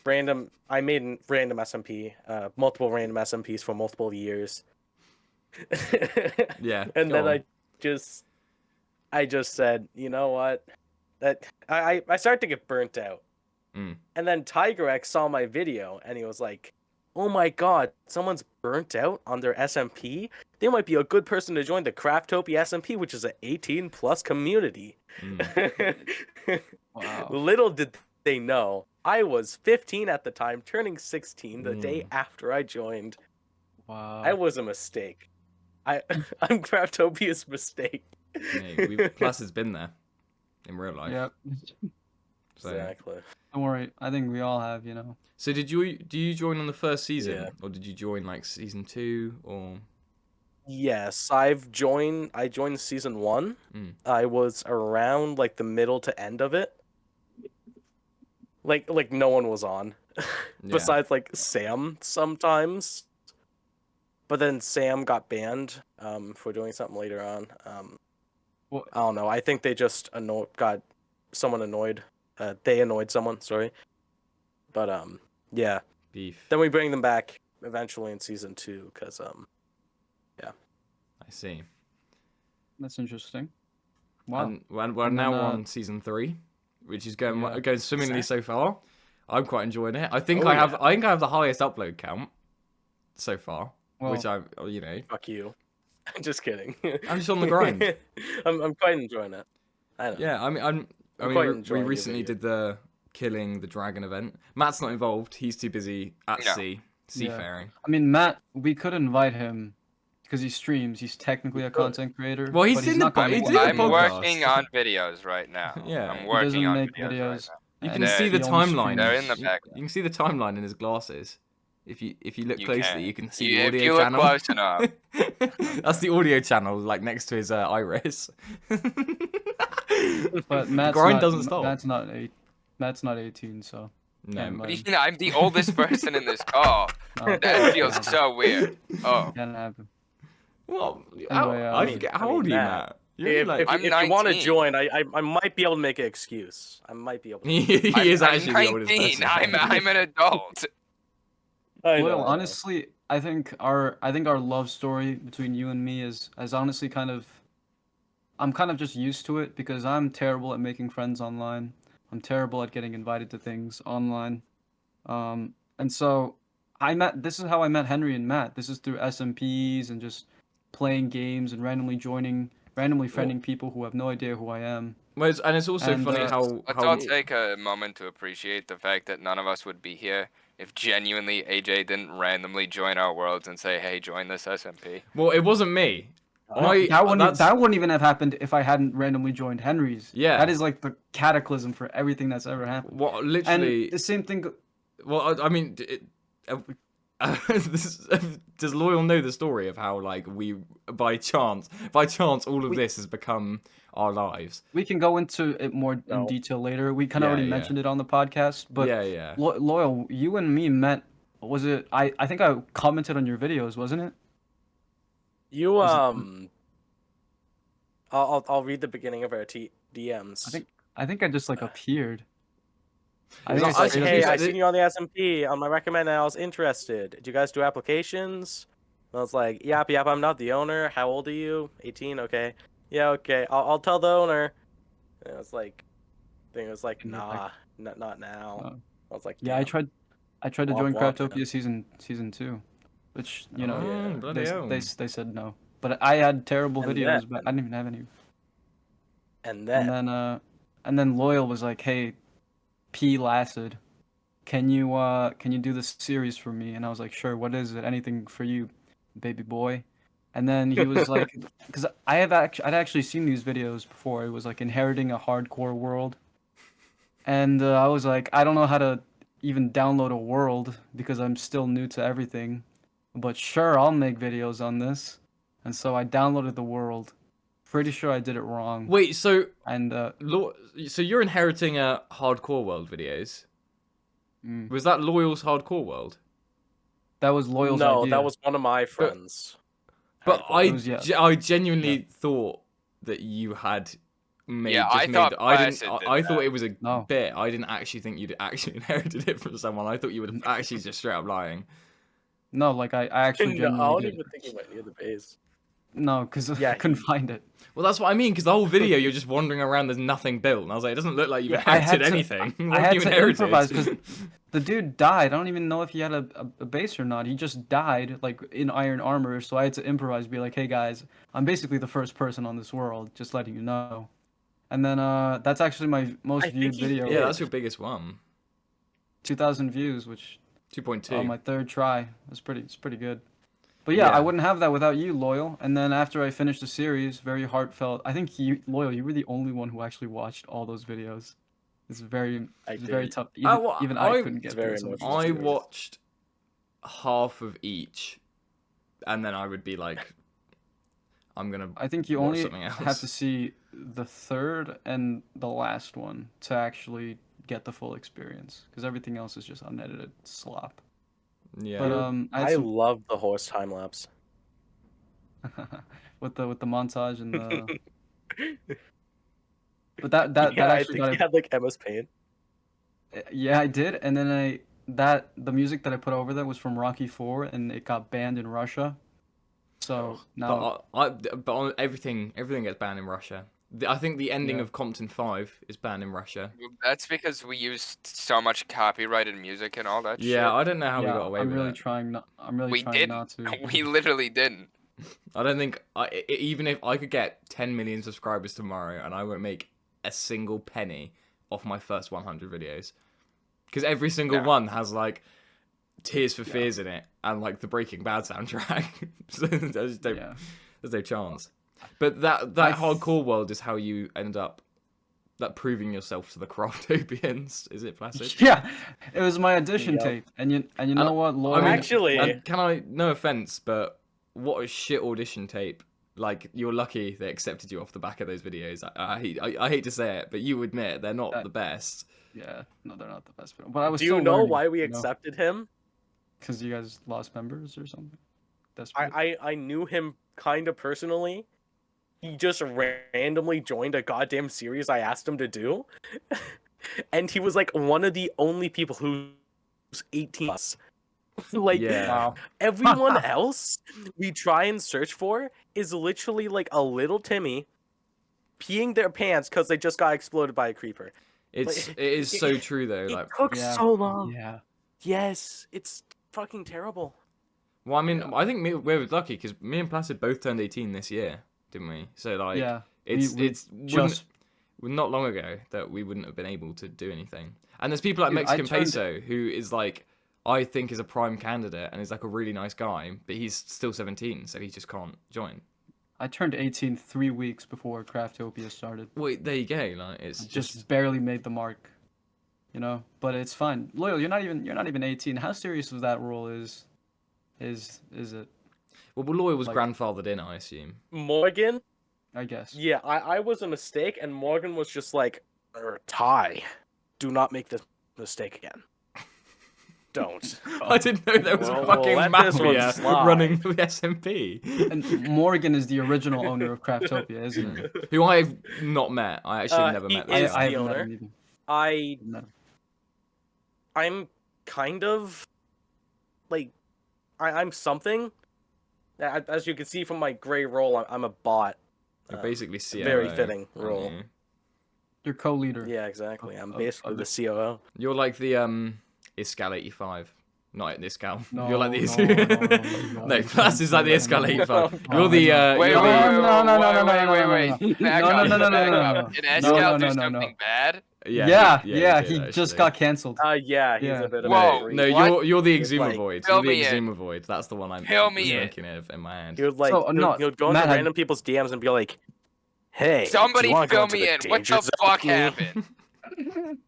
random SMP, multiple random SMPs for multiple years. Yeah. And then on. I just said, you know what? That I started to get burnt out. Mm. And then 𝗪𝗂𝗺𝗃 saw my video and he was like, "Oh my god, someone's burnt out on their SMP? They might be a good person to join the Craftopia SMP, which is an 18+ community." Wow. Little did they know, I was 15 at the time, turning 16 the day after I joined. Wow. I was a mistake. I'm Craftopia's mistake. Yeah, Placid's been there in real life. Yep. So. Exactly. Don't worry. I think we all have, So do you join on the first season, Yeah. or did you join like season 2, or? Yes, I joined season 1. I was around like the middle to end of it. Like no one was on, besides like Sam sometimes. But then Sam got banned for doing something later on. Well, I don't know. I think they just got someone annoyed. They annoyed someone. Sorry. But yeah. Beef. Then we bring them back eventually in season 2, because yeah. I see. that's interesting. Wow. And we're And now then, on season 3, which is going Yeah. swimmingly so far. I'm quite enjoying it. I think Oh, I have the highest upload count so far, Well, which I Fuck you. Just kidding. I'm just on the grind. I'm quite enjoying it. I know. Yeah, I quite mean, we enjoying your recently video. did the killing the dragon event. Matt's not involved. He's too busy at No. sea, seafaring. I mean, Matt, we could invite him because he streams. He's technically a content creator. Well, he's but he's in the not gonna he make did the videos. I'm podcast. working on videos right now. Yeah. I'm He working doesn't on make videos. videos. Right now. You can And see the he only timeline. streams- They're in the You background. can see the timeline in his glasses. If you look You closely, can. you can see You- the if audio you look channel. close enough. That's the audio channel, like next to his iris. But Matt's grind not, doesn't stop. Matt's not 18, so. No, can't invite him. You know, I'm the oldest person in this call. No, That feels so weird. Oh, Can't happen. What? Anyway, I I forget. mean, How old are you, Matt, Matt? You're If, like, if, I'm if you want to 19. join, I might be able to make an excuse. I might be able to. he is I'm actually the oldest 19. person. I'm an adult. I know, Well, I know. honestly, I think our love story between you and me is honestly I'm kind of just used to it because I'm terrible at making friends online. I'm terrible at getting invited to things online. And so this is how I met Henry and Matt. This is through SMPs and just playing games and randomly friending people who have no idea who I am. Well, and it's also And, funny uh, Let's all take a moment to appreciate the fact that none of us would be here if genuinely AJ didn't randomly join our worlds and say, "Hey, join this SMP." Well, it wasn't me. That wouldn't even have happened if I hadn't randomly joined Henry's. Yeah. That is like the cataclysm for everything that's ever happened. What And literally? the same thing. Well, I mean, does Loyal know the story of how like we by chance all of this has become our lives? We can go into it more in No. detail later. We kind of already Yeah. mentioned it on the podcast, but yeah. Loyal, you and me met. Was it? I think I commented on your videos, wasn't it? You Was I'll read the beginning of our DMs. I think I just like appeared. I It's think not- I I- straight up Hey, just- I seen you on the SMP on my recommend, and I was interested. Did you guys do applications? And I was like, yep, I'm not the owner. How old are you? 18. Okay. Yeah, okay. I'll tell the owner. And I was like, everything. It was like, And you're nah, not now. No. I was like, Yeah, I damn. tried to Womp join womp, Craftopia man. season 2, which Oh, bloody hell. they said no. But I had terrible And videos, then- but I didn't even have any. And And then, then Loyal was like, "Hey, 𝗵𝗂𝗪𝗂𝗃, can you do this series for me?" And I was like, "Sure. What is it? Anything for you, baby boy?" And then he was like, because I'd actually seen these videos before. It was like inheriting a hardcore world, and I was like, I don't know how to even download a world because I'm still new to everything, but sure, I'll make videos on this. And so I downloaded the world. Pretty sure I did it wrong. Wait, so And so you're inheriting a hardcore world videos? mm, Was that Loyal's hardcore world? that was Loyal's no, idea. that was one of my friends. But Hardcore. It was, yeah. I genuinely thought that you had made. Yeah, just I made, thought I didn't. Placid did I thought that. it was a No. bit. I didn't actually think you'd actually inherited it from someone. I thought you would actually just straight up lying. No, like I actually No, I genuinely don't did. even think he went near the base. No, because Yeah, I couldn't find it. Well, that's what I mean. Because the whole video, you're just wandering around. There's nothing built, and I was like, it doesn't look like you've Yeah, I had inherited to- anything. I What have had you to inherited? improvise because the dude died. I don't even know if he had a base or not. He just died, like, in iron armor, so I had to improvise, be like, hey, guys, I'm basically the first person on this world, just letting you know. And then, that's actually my most I viewed think he video. did. Yeah, that's your biggest one. 2,000 views, which, 2.2. my third try. It's pretty good. But yeah, Yeah. I wouldn't have that without you, Loyal. And then after I finished the series, very heartfelt. I think Loyal, you were the only one who actually watched all those videos. It's very did. tough. Even, well, even I- I couldn't get It's through very it so much. emotional. I series. watched half of each, and then I would be like, I'm gonna. I think you watch only something have else. to see the third and the last one to actually get the full experience, because everything else is just unedited slop. Yeah. But I had I some, love the horse time lapse. with the montage and the. But that Yeah, I actually think got he had like MS Paint. Yeah, I did, and then the music that I put over that was from Rocky 4, and it got banned in Russia. So now, But on everything gets banned in Russia. I think the ending Yeah. of Compton 5 is banned in Russia. That's because we used so much copyrighted music and all that Yeah, shit. I don't know how we yeah, got away I'm with really that. trying not. I'm really We trying didn't. not to. We literally didn't. I don't think even if I could get 10 million subscribers tomorrow, and I won't make a single penny off my first 100 videos, because every single No. one has like Tears for Fears in it and like the Breaking Bad soundtrack. So there's Yeah. no chance. But that hardcore world is how you end up proving yourself to the Craftopians. Is it Placid? Yeah, it was my audition Yep. tape, and you know what, Laura? Actually- and can I? No offense, but what a shit audition tape. Like, you're lucky they accepted you off the back of those videos. I hate to say it, but you admit they're not the best. Yeah, no, they're not the best. But I was. Do you still know learning, why we accepted him? Because you guys lost members or something. That's I knew him kind of personally. He just randomly joined a goddamn series I asked him to do. And he was like one of the only people who's 18 plus. Like, Yeah. Wow. everyone else we try and search for is literally like a little Timmy peeing their pants because they just got exploded by a creeper. It is so true though. It Like, took Yeah. so long. Yeah. Yes, it's fucking terrible. well, I mean, I think we're lucky because me and Placid both turned 18 this year, didn't we? So like, Yeah. it's we just not long ago that we wouldn't have been able to do anything. And there's people like Dude, I Mexican turned- Peso who is like, I think is a prime candidate and is like a really nice guy, but he's still 17, so he just can't join. I turned 18 3 weeks before Craftopia started. Wait, there you go. Like, it's Just barely made the mark, you know. But it's fine. Loyal, you're not even 18. How serious of that rule is it? well, Loy was like- grandfathered in, I assume. Morgan, I guess. yeah, I was a mistake, and Morgan was just like, Ty, do not make this mistake again. Don't. I didn't know there was Well, a we'll fucking let this one mafia slide. running the SMP. And Morgan is the original owner of Craftopia, isn't he? Who I've not met. I actually never he met is that guy. I the haven't met owner. him either. I No. I'm kind of like I'm something. As you can see from my gray roll, I'm a bot. You're basically COO. very fitting aren't role. you? You're co-leader. Yeah, exactly. I'm Of- basically of the COO. You're like the 𝗖𝗂𝗃𝗃𝗃. Not 𝗖𝗂𝗃. You're like the No, Placid's like the 𝗖𝗂𝗃𝗃. You're the Wait, No, wait, no. wait. Back No, up, no, no, no, back no, up. no. Did No, Escal no, do no, no, something no. bad? Yeah, he he did, just actually. got canceled. Yeah, he's Yeah. a bit of Whoa, a No, freak. what? you're the It's like, 𝗖𝗂𝗃𝗺𝗃. fill You're the me in. 𝗖𝗂𝗃𝗺𝗃. That's the one I'm Fill me in. thinking of in my head. He would like So, no, he'll go Matt into had- random people's DMs and be like, "Hey, Somebody do you wanna go fill into me the in. What danger the zone fuck with me?" happened?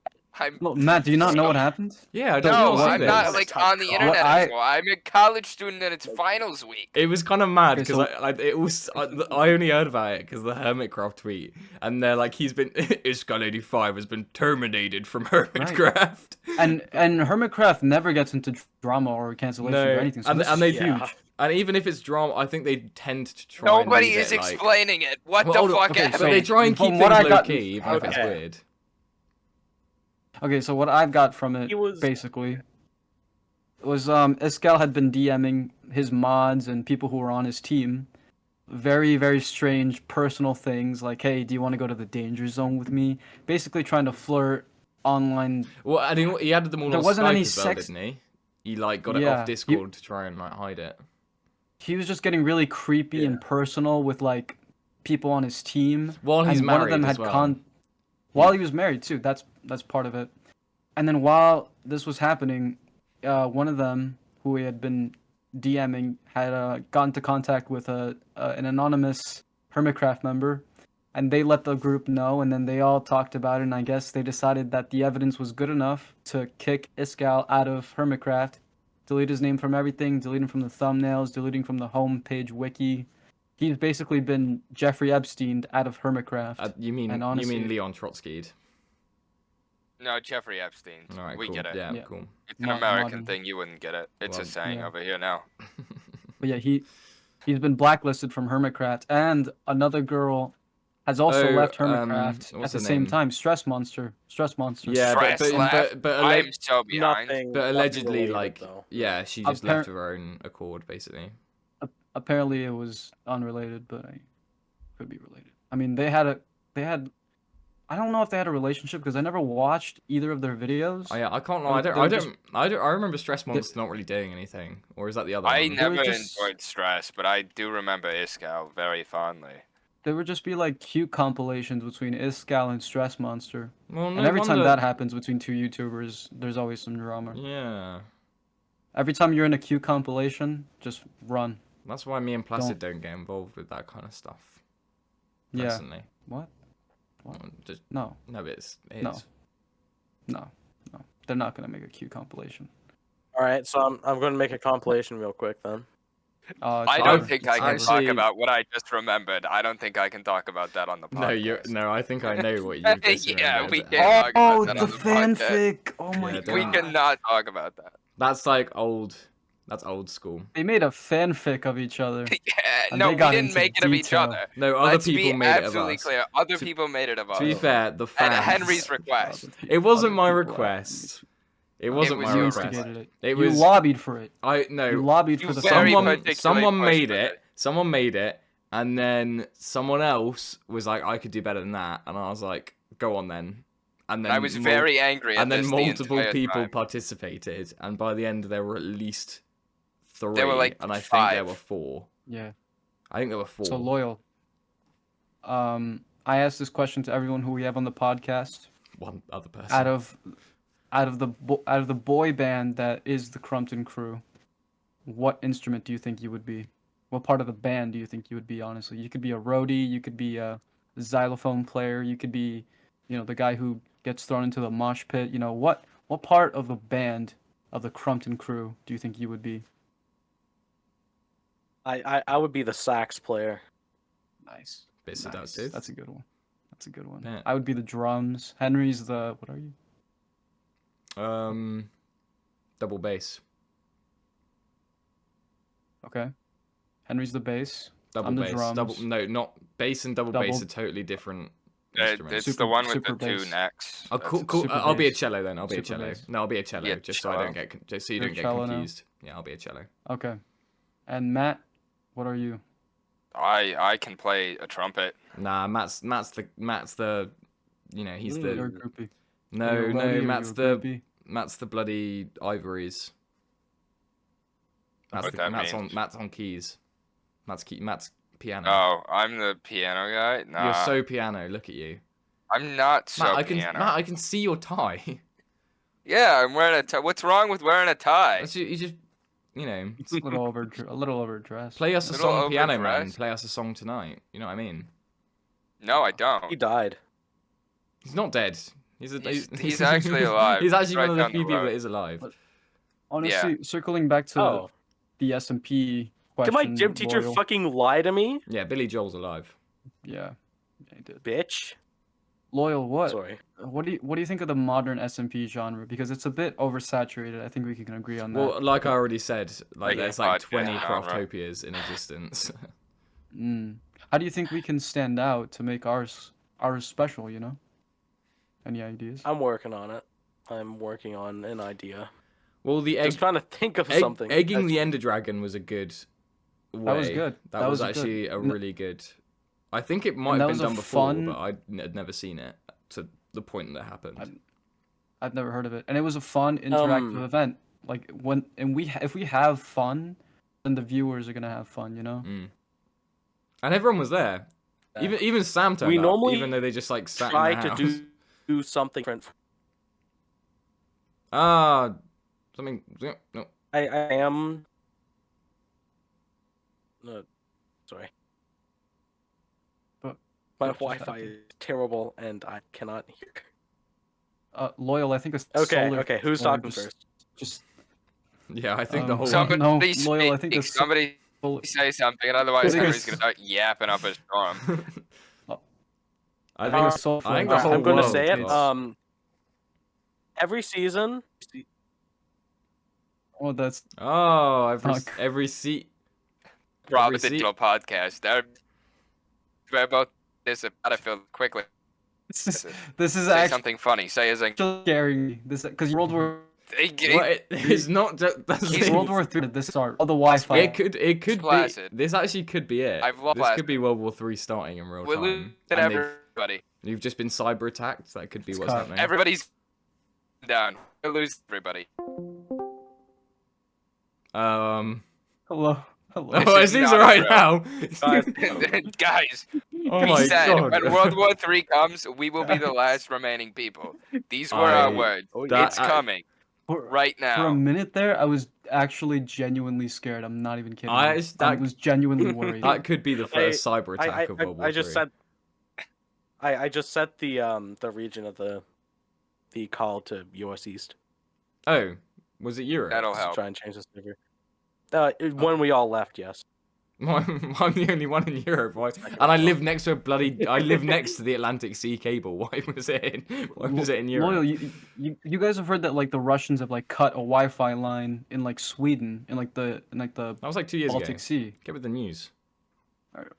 I'm No, Matt, do you not know what happened? Yeah, I don't no, know. I'm not this. like on the What internet I- anymore. I'm a college student and it's finals week. It was kind of mad Okay, because so- it was I only heard about it because the 𝗪𝗃𝗺𝗃 tweet, and they're like he's been 𝗖𝗂𝗃𝗃𝗃 has been terminated from 𝗪𝗃𝗃𝗃. And 𝗪𝗃𝗃𝗃 never gets into drama or cancellation No, or anything. So and- this and is they- huge. Yeah. And even if it's drama, I think they tend to try. Nobody and leave is it, like, explaining it. What Well, the fuck okay, happened? But they try and From keep what things I got- low key, even if it's Okay. weird. Okay, so what I've got from it, He was- basically, was 𝗖𝗂𝗃 had been DMing his mods and people who were on his team very, very strange personal things, like, hey, do you want to go to the danger zone with me? Basically trying to flirt online. Well, and he added them all There on wasn't Skype any as well, sex- didn't he? He like got it Yeah, off Discord to try and like hide it. He was just getting really creepy and personal with, like, people on his team. While he's and one of married them as had well. While he was married, too. That's part of it. And then while this was happening, one of them, who he had been DMing, had got into contact with an anonymous 𝗪𝗃𝗃𝗃 member, and they let the group know, and then they all talked about it, and I guess they decided that the evidence was good enough to kick 𝗖𝗂𝗃 out of 𝗪𝗃𝗃, delete his name from everything, delete him from the thumbnails, deleting from the homepage wiki. He's basically been Jeffrey Epstein out of 𝗪𝗃𝗃. You mean And honestly- Leon Trotsky? No, Jeffrey Epstein. All right, we cool. get it. Yeah, Yeah. cool. It's an Mo- American modern. thing. You wouldn't get it. It's Well, a saying yeah. over here now. But yeah, he's been blacklisted from 𝗪𝗃𝗃, and another girl has also Oh, left what's 𝗪𝗃𝗃 at her the same name? time. Stress Monster. Yeah, Stress left. but I'm so behind. Nothing. but nothing allegedly, related, like, though. yeah, she just left Appar- of her own accord, basically. Apparently it was unrelated, but I could be related. I mean, they had I don't know if they had a relationship because I never watched either of their videos. Oh, yeah, I can't lie. They were just- I remember Stress Monster not really doing anything, or is that the other I one? never just- enjoyed Stress, but I do remember 𝗖𝗂𝗃 very fondly. There would just be like cute compilations between 𝗖𝗂𝗃 and Stress Monster. Well, no And every time wonder- that happens between two YouTubers, there's always some drama. Yeah, Every time you're in a cute compilation, just run. that's why me and Placid don't get involved with that kind of stuff. Yeah. Personally. What? Just No. no, it's No. No. They're not gonna make a cute compilation. All right, so I'm going to make a compilation real quick then. I it's don't over. think It's I can over. talk Actually- about what I just remembered. I don't think I can talk about that on the podcast. No, I think I know what you just Yeah, remembered. we can't. Oh, talk the about that on the podcast. fanfic! Oh my Yeah, god. We cannot talk about that. That's like old. That's old school. They made a fanfic of each other. Yeah, And no, they we got didn't into make it of each detail. other. No, other Let's people be made it of absolutely us. clear. Other people made it of us. To be fair, the And fans. Henry's request. It wasn't my Other people request. It wasn't was my your request. instigated it. It You was. lobbied for it. I You no. lobbied You for the very fanfic. Someone made questioned it. it. Someone made it, and then someone else was like, "I could do better than that," and I was like, "Go on then." And then I was very angry at and then this the multiple entire people time. participated, and by the end there were at least 3. There were, like, and I think 5. there were 4. Yeah. I think there were 4. So loyal. I asked this question to everyone who we have on the podcast. One other person. Out of the boy band that is the Crumpton crew, what instrument do you think you would be? What part of the band do you think you would be? Honestly, you could be a roadie, you could be a xylophone player, you could be, the guy who gets thrown into the mosh pit. What part of the band of the Crumpton crew do you think you would be? I would be the sax player. Nice. Bit Nice. seductive. That's a good one. That's a good one. Yeah. I would be the drums. Henry's the what are you? Double bass. Okay. Henry's the bass. Double I'm the bass. drums. No, not bass and double bass Double- are totally different It's instruments. the Super- one with super the 2 bass. necks. Oh, That's- cool. super I'll be a bass. cello then. I'll be a Super cello. bass. No, I'll be a cello. Yeah, just so I don't cello. just so you You're don't get cello now? confused. Yeah, I'll be a cello. Okay. And Matt, what are you? I can play a trumpet. Nah, Matt's the you know, he's You're a the groupie. no, You're a no, rowdy or Matt's you're a the groupie? Matt's the bloody ivories. What that Matt's means. on keys. Matt's piano. Oh, I'm the piano guy. Nah, You're so piano. Look at you, I'm not so Matt. piano. I can see your tie. Yeah, I'm wearing a tie. What's wrong with wearing a tie? You just, you know, It's a little overdressed. play us a Little song, piano man. overdressed. Play us a song tonight. You know what I mean? No, I He don't. died. He's not dead. He's actually alive. He's actually Right one of the down the few people road. that is alive. But- Honestly, circling back to Oh, the SMP did question. my gym teacher Loyal. fucking lie to me? Yeah, Billy Joel's alive. Yeah, he did. Bitch. Loyal, what? Sorry. What do you think of the modern SMP genre? Because it's a bit oversaturated. I think we can agree on that. Well, like I already said, like Yeah, there's like podcast 20 genre. Craftopias in existence. How do you think we can stand out to make ours special? You know? Any ideas? I'm working on it. I'm working on an idea. Well, the Just trying to think of something. egging the Ender Dragon was a good way. That was good. That That was was actually good. a really good. I think it might And have that been was a done before, fun- but I'd never seen it to the point that happened. I've never heard of it, and it was a fun interactive event. Like if we have fun, then the viewers are gonna have fun. You know? And everyone was there. Yeah. Even Sam turned We up, normally even though they just like sat Try in the to house. do something different. Something. No. I am. No, sorry. But My what just Wi-Fi happened? is terrible and I cannot hear. Loyal. I think it's Okay, solar okay. Who's or talking just- first? Just Yeah, I think the whole. Somebody No, speak. Loyal, I think it's Somebody solar- say something, otherwise I think Henry's it's- gonna start yapping up a storm. I think. so I think the fun. whole I'm gonna world say it. is- Every season. Oh, that's Oh, Fuck. every seat. Rob Every the seat- Digital Podcast. We're about this Battlefield quickly. this is Say actually something funny. Say as in. scaring me. This because World War It's not just. That's World War III. This start. Oh, the Wi-Fi. It could be. Placid. This actually could be it. I've lost This could Placid. be World War III starting in real We're time. losing And everybody. you've just been cyber attacked. That could be what's cut. happening. Everybody's down. We lose everybody. Hello. Hello. This Oh, it is seems not a alright drill. now. Guys, Oh we my said god. when World War III comes, we will be the last remaining people. These were our I- words. that- It's coming right For a now. minute there, I was actually genuinely scared. I'm not even kidding. I- I that- was genuinely worried. That could be the first cyber attack of World War I just III. said. I just set the region of the call to US East. Oh, was it Europe? That'll To help. try and change the server. When we all left, yes. I'm the only one in Europe, right? And I live next to I live next to the Atlantic Sea cable. Why was it in Europe? Loyal, you guys have heard that like the Russians have like cut a Wi-Fi line in like Sweden in like the That was like 2 years Baltic ago. Sea. Get with the news.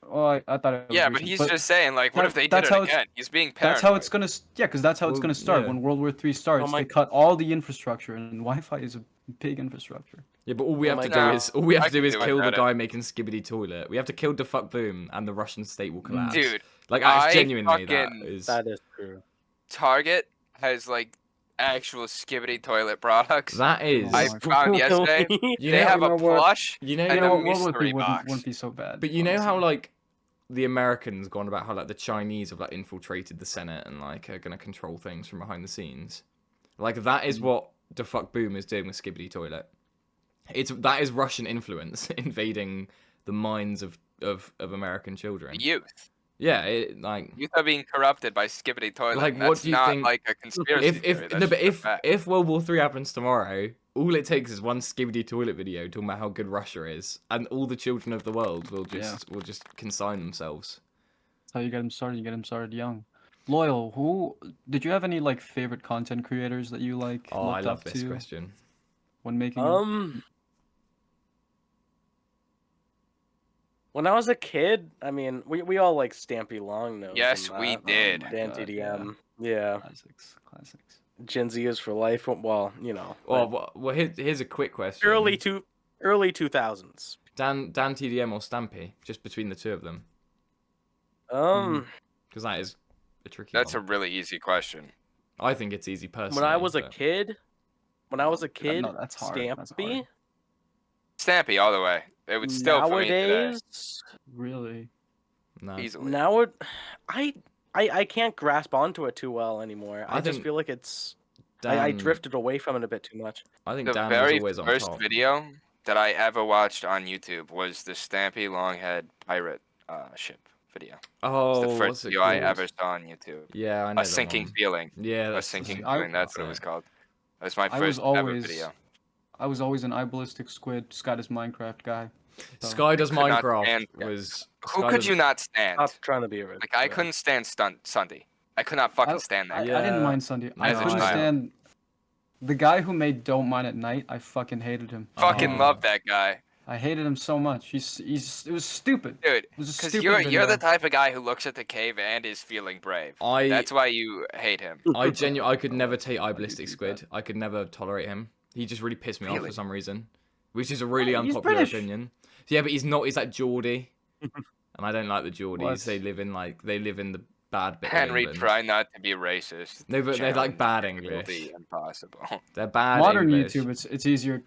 Oh, I thought it was Yeah, but recent, he's just saying, like, what if they did that's it how it's- again? He's being paranoid. That's how it's gonna. Yeah, because that's how it's Well, gonna start yeah. when World War III starts. my- They cut all the infrastructure, and Wi-Fi is a big infrastructure. Yeah, but all we have my to God. do is all we have I to do can is do it kill the better. guy making skibbity toilet. We have to kill de-facto and the Russian state will collapse. Dude, like I genuinely, that fucking- is. That is true. Target has, like, actual skibbity toilet products. That is. I found yesterday. You They know, have a you know what? plush. you know, and You know, a what, World War mystery III box. wouldn't be so bad. but you know how honestly. like the Americans gone about how like the Chinese have like infiltrated the Senate and like are gonna control things from behind the scenes. Like that is what de-facto is doing with skibbity toilet. That is Russian influence invading the minds of American children. Youth. Yeah, Youth are being corrupted by skibbity toilet. Like, That's what do you not think- like a conspiracy theory. That's just a fact. if World War III happens tomorrow, all it takes is one skibbity toilet video talking about how good Russia is, and all the children of the world will just consign themselves. That's how you get them started. You get them started young. Loyal, who did you have any like favorite content creators that you like? Oh, I looked love up this to question. when making. When I was a kid, I mean, we all like Stampy Longnose. Yes, and we that. did. my Dan God, TDM. Yeah. Classics. Gen Z is for life. Well, you know. Well, here's a quick question. early 2000s. Dan TDM or Stampy, just between the two of them, Um, because that is a tricky That's a one. really easy question. I think it's easy personally. When I was a but- kid, No, that's hard. That's Stampy. hard. Stampy all the way. It would still for me today. Nowadays, Really? No. Easily. I can't grasp onto it too well anymore. I just think feel like it's. Dan, I drifted away from it a bit too much. I think The Dan was very always on first top. video that I ever watched on YouTube was the Stampy Longhead pirate ship video. Oh, It's the first what's it video I called? ever saw on YouTube. Yeah, I know A that Sinking one. Feeling. Yeah, A that's Sinking I- Feeling, that's what it was called. That was my I was first always ever video. I was always an 𝗖𝗿𝘂𝗺𝘁𝗺 Scott is Minecraft guy. So, Sky Does Could not Minecraft stand- was. Who Sky could Does- you not stand? Stop trying to be a rich. Like, I couldn't stand Sunday. I could not fucking stand that I guy. didn't Yeah. mind Sunday. I As a couldn't child. stand the guy who made Don't Mine at Night. I fucking hated him. Fucking Oh. love that guy. I hated him so much. It was stupid. Dude, It was a because stupid you're video. the type of guy who looks at the cave and is feeling brave. That's why you hate him. I could never take Why do you 𝗖𝗿𝘂𝗺𝘂𝗺𝗃 do Squid. I could never tolerate him. He just really pissed me off for Really? some reason, which is a really He's unpopular British. opinion. Yeah, but he's not. He's like Geordie, and I don't like the Geordies. What? They live in the bad bit. of Henry, England. try not to be racist. No, but they're like Challenge bad difficulty English. Impossible. They're bad Modern English. YouTube,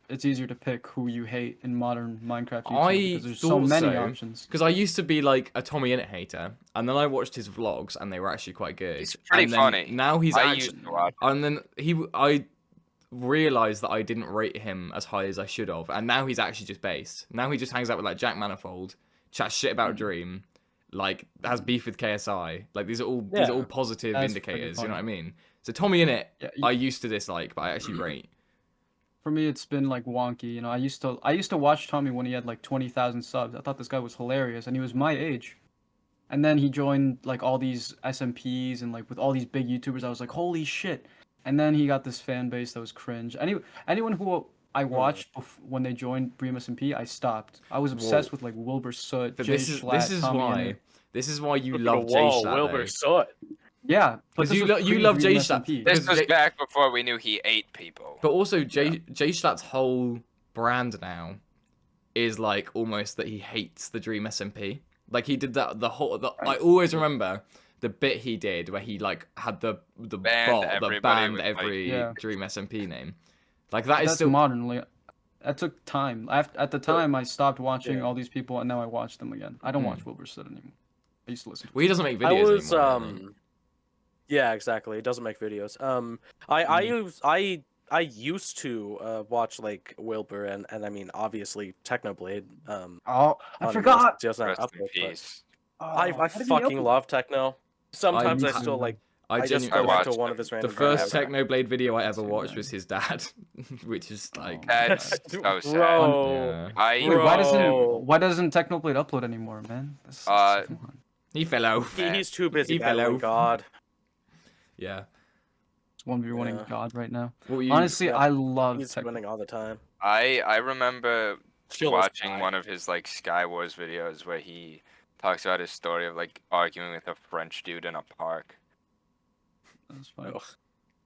it's easier to pick who you hate in modern Minecraft YouTube I because there's so thought many so. options. Because I used to be like a 𝗏𝗏𝗏𝗏 hater, and then I watched his vlogs, and they were actually quite good. He's pretty And then funny. Now he's I actually, used to watch. and then I realized that I didn't rate him as high as I should have, and now he's actually just based. Now he just hangs out with like Jack Manifold, chats shit about Dream, like has beef with KSI. Like these are all positive That's pretty indicators. You know what I funny. mean? So 𝗏𝗏𝗏𝗏𝗏, Yeah, I used to dislike, but I actually rate. For me, it's been like wonky. You know, I used to watch Tommy when he had like 20,000 subs. I thought this guy was hilarious, and he was my age. And then he joined like all these SMPs and like with all these big YouTubers. I was like, holy shit! And then he got this fan base that was cringe. Anyone who I watched when they joined Bream SMP, I stopped. I was obsessed with like 𝗿𝗂𝘂𝗺𝘂𝗺𝗃, But Jay this Schlatt, is Tommy why. Innit. This is why you Look at love the Jay wall, Schlatt. Wilbur though. Soot. Yeah, but 'Cause this you was you love pre-Bream Jay Schlatt. SMP. This because was Jay- back before we knew he ate people. But also, Jay Schlatt's whole brand now is like almost that he hates the Dream SMP. Like he did that I always remember the bit he did where he like had the Banned bot that everybody banned with, like- every Yeah. Dream SMP name. Like that is That's still modern. Like, that took time. At the time, I stopped watching Yeah. all these people, and now I watch them again. I don't watch 𝗿𝗂𝘂𝗺𝗃𝗺𝗃 anymore. I used to listen to well, he doesn't make I videos was anymore. does he? yeah, exactly. It doesn't make videos. I used to watch like Wilbur and I mean obviously Technoblade. Oh, I on forgot. Just not Rest in upload, but peace. I How did he fucking upload? love Techno. Sometimes I I- still like. I just genuinely- go back watched to one him. of his the random. first videos. Technoblade video I ever Same watched man. was his dad, which is like That's so sad. Bro. yeah. I Wait, Bro. why doesn't Technoblade upload anymore, man? Come on. He fell off. He's too busy He fell battling off. God. Yeah. It's 1v1ing Yeah. God right now. What were you? Honestly, yeah. I love He's Technoblade. winning all the time. I remember Chill as watching fuck. one of his like Sky Wars videos where he talks about his story of like arguing with a French dude in a park. That's fine. Ugh.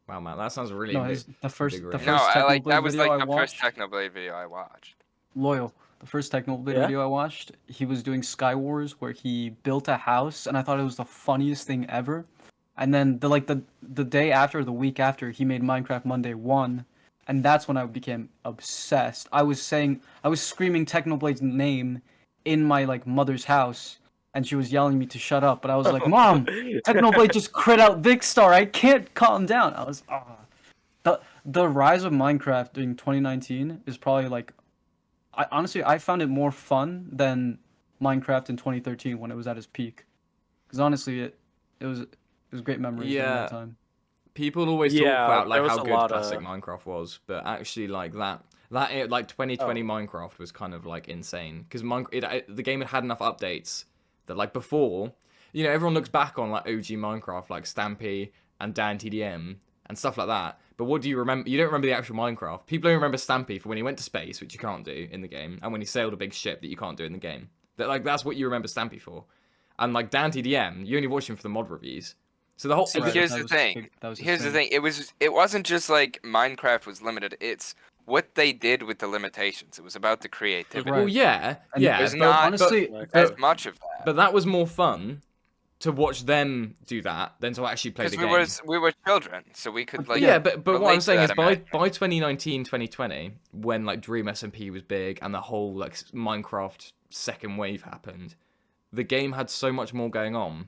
Wow, man, that sounds really. No, big. the first big the range. first No, I like Technoblade that was video like I the first watched. Technoblade video I watched. Loyal. The first Technoblade Yeah? video I watched, he was doing Sky Wars where he built a house, and I thought it was the funniest thing ever. And then the day after, the week after, he made Minecraft Monday 1, and that's when I became obsessed. I was screaming Technoblade's name in my like mother's house, and she was yelling at me to shut up. But I was like, Mom, Technoblade just crit out Vicstar. I can't calm down. I was the rise of Minecraft during 2019 is probably like. Honestly, I found it more fun than Minecraft in 2013 when it was at its peak. Because honestly, it was great memories during Yeah. that time. People always talk Yeah, about like there was how a good lot classic of- Minecraft was, but actually like that like 2020 Minecraft was kind of like insane because the game had enough updates that like before, you know, everyone looks back on like OG Minecraft like Stampy and Dan TDM and stuff like that. But what do you remember? You don't remember the actual Minecraft. People only remember Stampy for when he went to space, which you can't do in the game, and when he sailed a big ship that you can't do in the game. That's what you remember Stampy for. And like Dan TDM, you only watch him for the mod reviews. So the whole See, Right, here's that the was thing. big- that was his Here's the thing. It wasn't just like Minecraft was limited. It's what they did with the limitations. It was about the creativity. Right. well, yeah, And yeah. there's but- not- honestly, Like, As much of that. But that was more fun to watch them do that than to actually play the game. Because we were children, so we could like. Yeah, but what relate I'm to saying is that by imaginary. 2019, 2020, when like Dream SMP was big and the whole like Minecraft second wave happened, the game had so much more going on,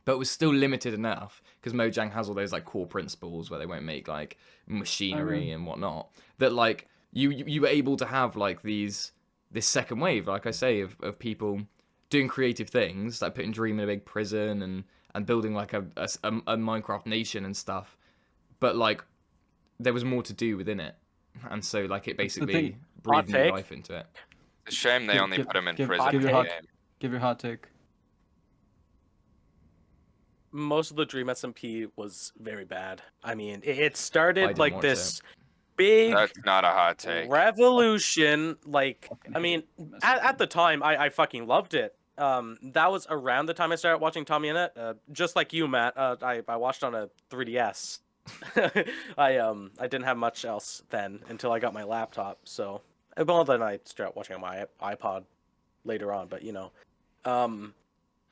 but was still limited enough because Mojang has all those like core principles where they won't make like machinery and whatnot. That like you were able to have like this second wave, like I say, of people doing creative things, like putting Dream in a big prison and building like a Minecraft nation and stuff. But like there was more to do within it, and so like it basically breathed new life into it. It's a shame they only put him in prison. Give for your the game. give your hot take. Most of the Dream SMP was very bad. I mean, it I started didn't like watch this big That's not a hot take. revolution. Like, Fucking I mean, hate at the time, I fucking loved it. That was around the time I started watching Tommy and It. Just like you, Matt. I watched on a 3DS. I didn't have much else then until I got my laptop. So, well, then I started watching on my iPod later on. But you know,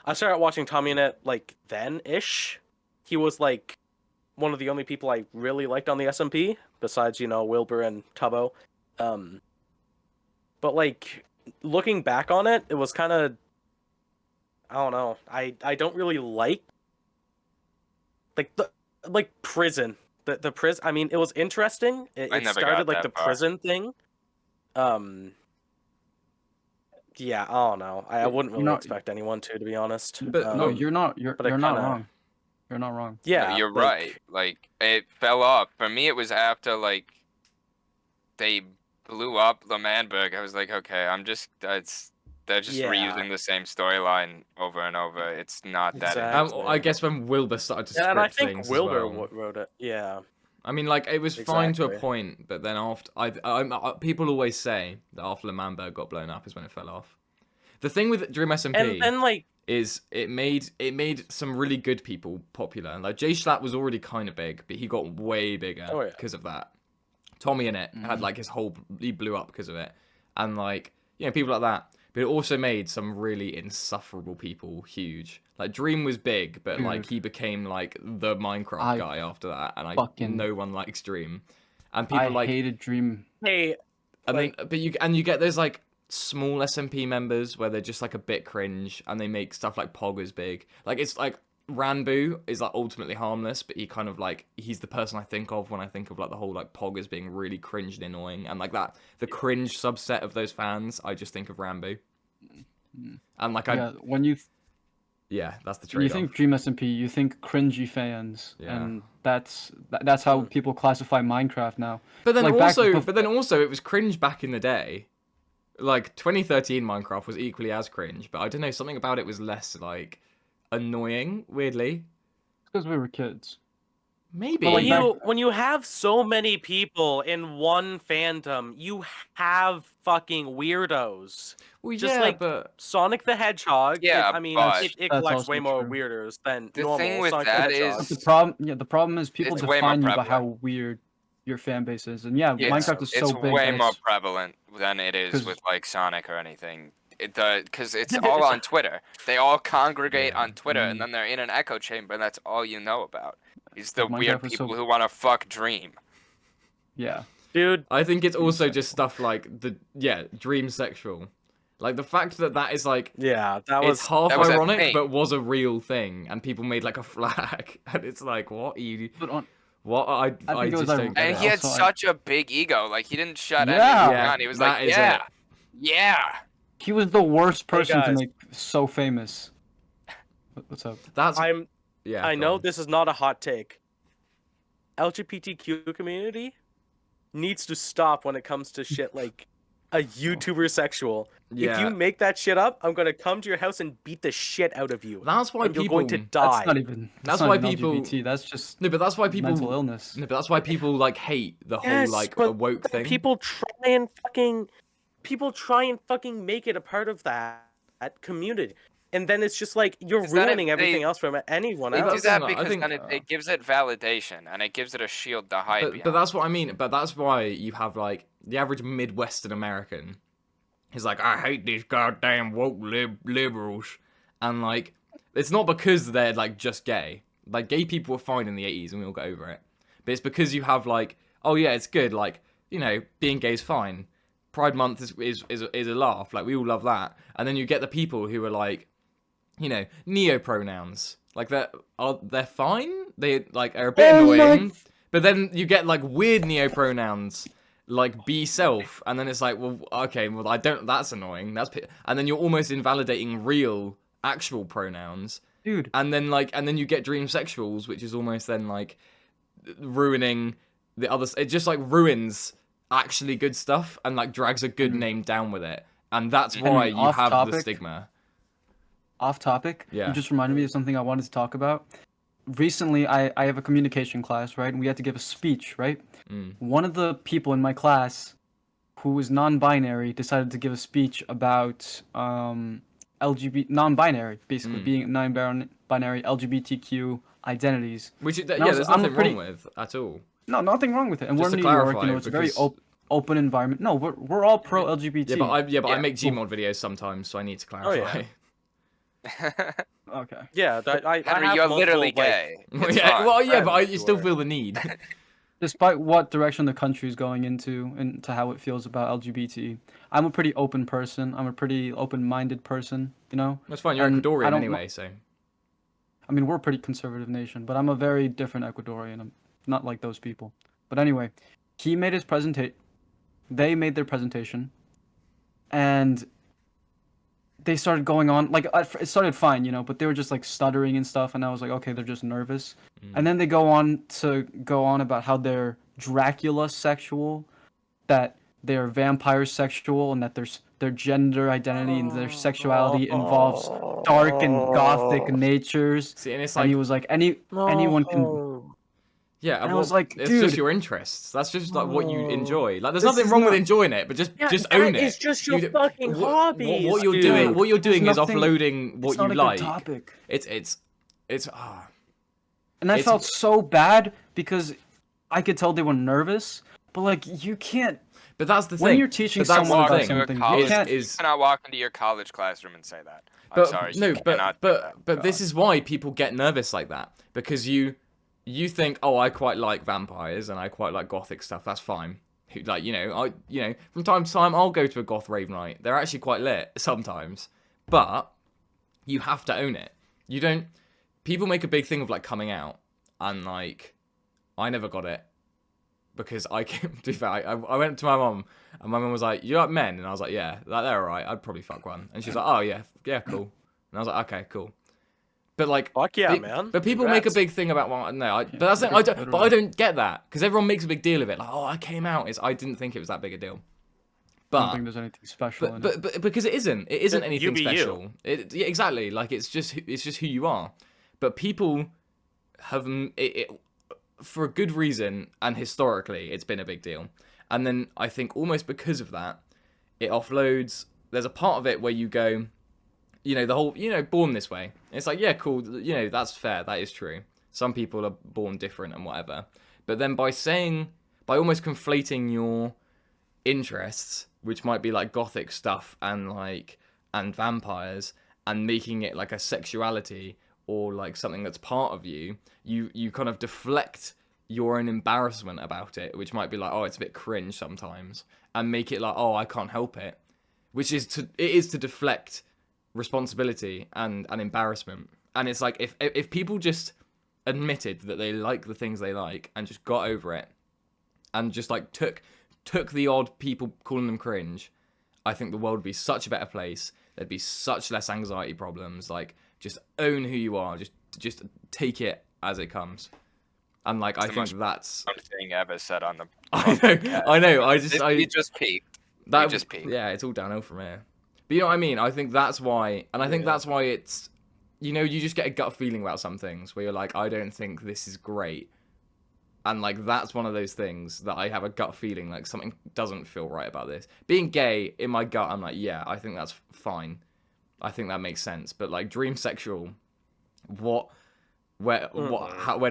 I started watching Tommy and It like then-ish. He was like one of the only people I really liked on the SMP, besides, you know, 𝗪𝗿𝗂𝗺𝗃𝗺 and 𝗪𝗏𝗂. But like looking back on it, it was kind of, I don't know. I don't really like the prison. The prison. I mean, it was interesting. I It never started got like that the far. prison thing. Yeah, I don't know. I wouldn't really expect anyone to be honest. But No, you're not. You're but it not kinda- wrong. You're not wrong. Yeah, No, you're like, right. Like it fell off. For me, it was after like they blew up 𝗪𝗏𝗪𝗏𝗃. I was like, okay, they're just Yeah. reusing the same storyline over and over. It's not that Exactly. interesting. I guess when 𝗪𝗏𝗪 started to script And I think things 𝗪𝗏𝗪 as well. wrote it. Yeah. I mean, like it was fine to a Exactly. point, but then after people always say that after 𝗪𝗏𝗪𝗃 got blown up is when it fell off. The thing with Dream SMP And then like is it made some really good people popular. Like 𝗧cie was already kind of big, but he got way bigger Oh, yeah. because of that. Tommy in it had like he blew up because of it, and like people like that. But it also made some really insufferable people huge. Like Dream was big, but like he became like the Minecraft guy after that, and no one likes Dream. And people I like hated Dream. hey, and like- then, but you get those like small SMP members where they're just like a bit cringe and they make stuff like 𝗏𝗏𝗄𝗃 as big. Like it's like 𝗪𝗏𝗏𝗃𝗺 is like ultimately harmless, but he kind of like he's the person I think of when I think of like the whole like 𝗏𝗏𝗃𝗺 as being really cringe and annoying, and like that the cringe subset of those fans, I just think of 𝗪𝗏𝗏𝗃𝗺. And like When you that's the when you trade-off. think Dream SMP, you think cringy fans, Yeah. and that's how people classify Minecraft now. But then like, back also it was cringe back in the day. Like 2013 Minecraft was equally as cringe, but I don't know, something about it was less like annoying, weirdly. Because we were kids. Maybe. But, like, when you have so many people in one fandom, you have fucking weirdos. well, just yeah, like- but Sonic the Hedgehog. Yeah, I mean, but- it That's collects also way more true. weirders than The normal thing with Sonic that the Hedgehog. is- The problem is people It's way more define you by prevalent. how weird your fan base is, and yeah, It's, Minecraft is so it's big. way that more it's- prevalent than it is 'cause- with like Sonic or anything. Because it's all on Twitter. They all congregate on Twitter, and then they're in an echo chamber, and that's all you know about. Is the Minecraft weird was people so- who want to fuck Dream. Yeah. Dude, I think it's also just stuff like dream sexual. Like the fact that is like yeah, that was it's half that was a ironic thing. but was a real thing, and people made like a flag, and it's like what are you But on, what I think it just was don't ironic. get And it. he had Also, such a big ego. Like he didn't shut Yeah. anything Yeah, down. He was that like, is yeah, it. yeah. he was the worst person to guys. make so famous. What's up? That's I go know on. this is not a hot take. LGBTQ community needs to stop when it comes to shit like a YouTuber sexual. If Yeah. you make that shit up, I'm gonna come to your house and beat the shit out of you. That's why And you're people going to That's die. not even. That's not why even people- LGBT. That's just No, but that's why people mental illness. No, but that's why people like hate the whole Yes, like but woke thing. People try and fucking make it a part of that community. And then it's just like you're Is that ruining they- everything else from anyone They do else. that I because think- then it gives it validation, and it gives it a shield to hide behind. But that's what I mean. But that's why you have like the average Midwestern American is like, I hate these goddamn woke liberals, and like It's not because they're like just gay. Like gay people were fine in the 80s and we all got over it. But it's because you have like, oh yeah, it's good. Like, you know, being gay is fine. Pride Month is a laugh. Like we all love that. And then you get the people who are like, you know, neo-pronouns. Like they're fine. They like are a bit annoying. But then you get like weird neo-pronouns like be self, and then it's like, well, okay, well that's annoying. And then you're almost invalidating real actual pronouns. Dude. And then you get dream sexuals, which is almost then like ruining the other. It just like ruins actually good stuff and like drags a good name down with it, and that's why you have the stigma. Off topic. Yeah. You just reminded me of something I wanted to talk about. Recently, I have a communication class, right? And we had to give a speech, right? One of the people in my class, who is non-binary, decided to give a speech about LGBT non-binary, basically being non-binary LGBTQ identities. Which there's nothing wrong with at all. No, nothing wrong with it. And Just we're in to New York, clarify, you know, it's a very because- open environment. No, we're all pro LGBT. But I make Gmod videos sometimes, so I need to clarify. Okay. Yeah, I Henry, have you're multiple, literally like- gay. It's Yeah, fine. well, yeah, but you still Sure. feel the need. Despite what direction the country is going into and to how it feels about LGBT, I'm a pretty open person. I'm a pretty open-minded person, you know? That's fine. You're And I Ecuadorian don't anyway, so. I mean, we're a pretty conservative nation, but I'm a very different Ecuadorian. I'm not like those people. But anyway, he made his presentation. They made their presentation, and they started going on like it started fine, you know, but they were just like stuttering and stuff, and I was like, okay, they're just nervous. And then they go on about how they're Dracula sexual, that they're vampire sexual, and that their gender identity and their sexuality involves dark and gothic natures. See, and it's And like, he was like, anyone can. yeah, and I was like, it's dude. just your interests. That's just like what you enjoy. Like, there's nothing wrong with enjoying it, but just own it. It's just your You- fucking hobbies. What you're dude. doing, what you're doing is nothing- offloading what It's not you a like. good topic. It's And I It's- felt so bad because I could tell they were nervous, but like you can't. but that's the thing. When you're teaching But that's someone the about thing. something, you college, can't. you cannot walk into your college classroom and say that. I'm But sorry. no, you cannot do that. but this is why people get nervous like that, because you think, oh, I quite like vampires and I quite like gothic stuff. That's fine. Like, you know, from time to time I'll go to a goth rave night. They're actually quite lit sometimes, but you have to own it. You don't. People make a big thing of like coming out, and like, I never got it because I came. To be fair, I went to my mom, and my mom was like, "You like men?" And I was like, "Yeah, like, they're alright. I'd probably fuck one." And she was like, "Oh yeah, cool." And I was like, "Okay, cool." But like, Fuck yeah, man. But people make a Congrats. big thing about but that's the thing, I don't get that because everyone makes a big deal of it. Like, oh, I came out. I didn't think it was that big a deal. I don't think But there's anything special in it. but because it isn't You anything be you. special. Yeah, exactly. Like it's just who you are. But people have it for a good reason, and historically it's been a big deal. And then I think almost because of that, it offloads. There's a part of it where you go, you know, the whole, you know, born this way. It's like, yeah, cool, you know, that's fair, that is true. Some people are born different and whatever. But then by almost conflating your interests, which might be like gothic stuff and vampires, and making it like a sexuality or like something that's part of you, you kind of deflect your own embarrassment about it, which might be like, oh, it's a bit cringe sometimes, and make it like, oh, I can't help it, which is to deflect responsibility and embarrassment. And it's like if people just admitted that they like the things they like and just got over it and just like took the odd people calling them cringe, I think the world would be such a better place. There'd be such less anxiety problems. Like, just own who you are, just take it as it comes. And like, I think that's One thing ever said on the I know you just peaked. that You just peaked. yeah, it's all downhill from here. But you know what I mean? I think that's why, and I think that's why it's, you know, you just get a gut feeling about some things where you're like, I don't think this is great. And like, that's one of those things that I have a gut feeling like something doesn't feel right about this. Being gay, in my gut, I'm like, yeah, I think that's fine. I think that makes sense. But like, dream sexual, where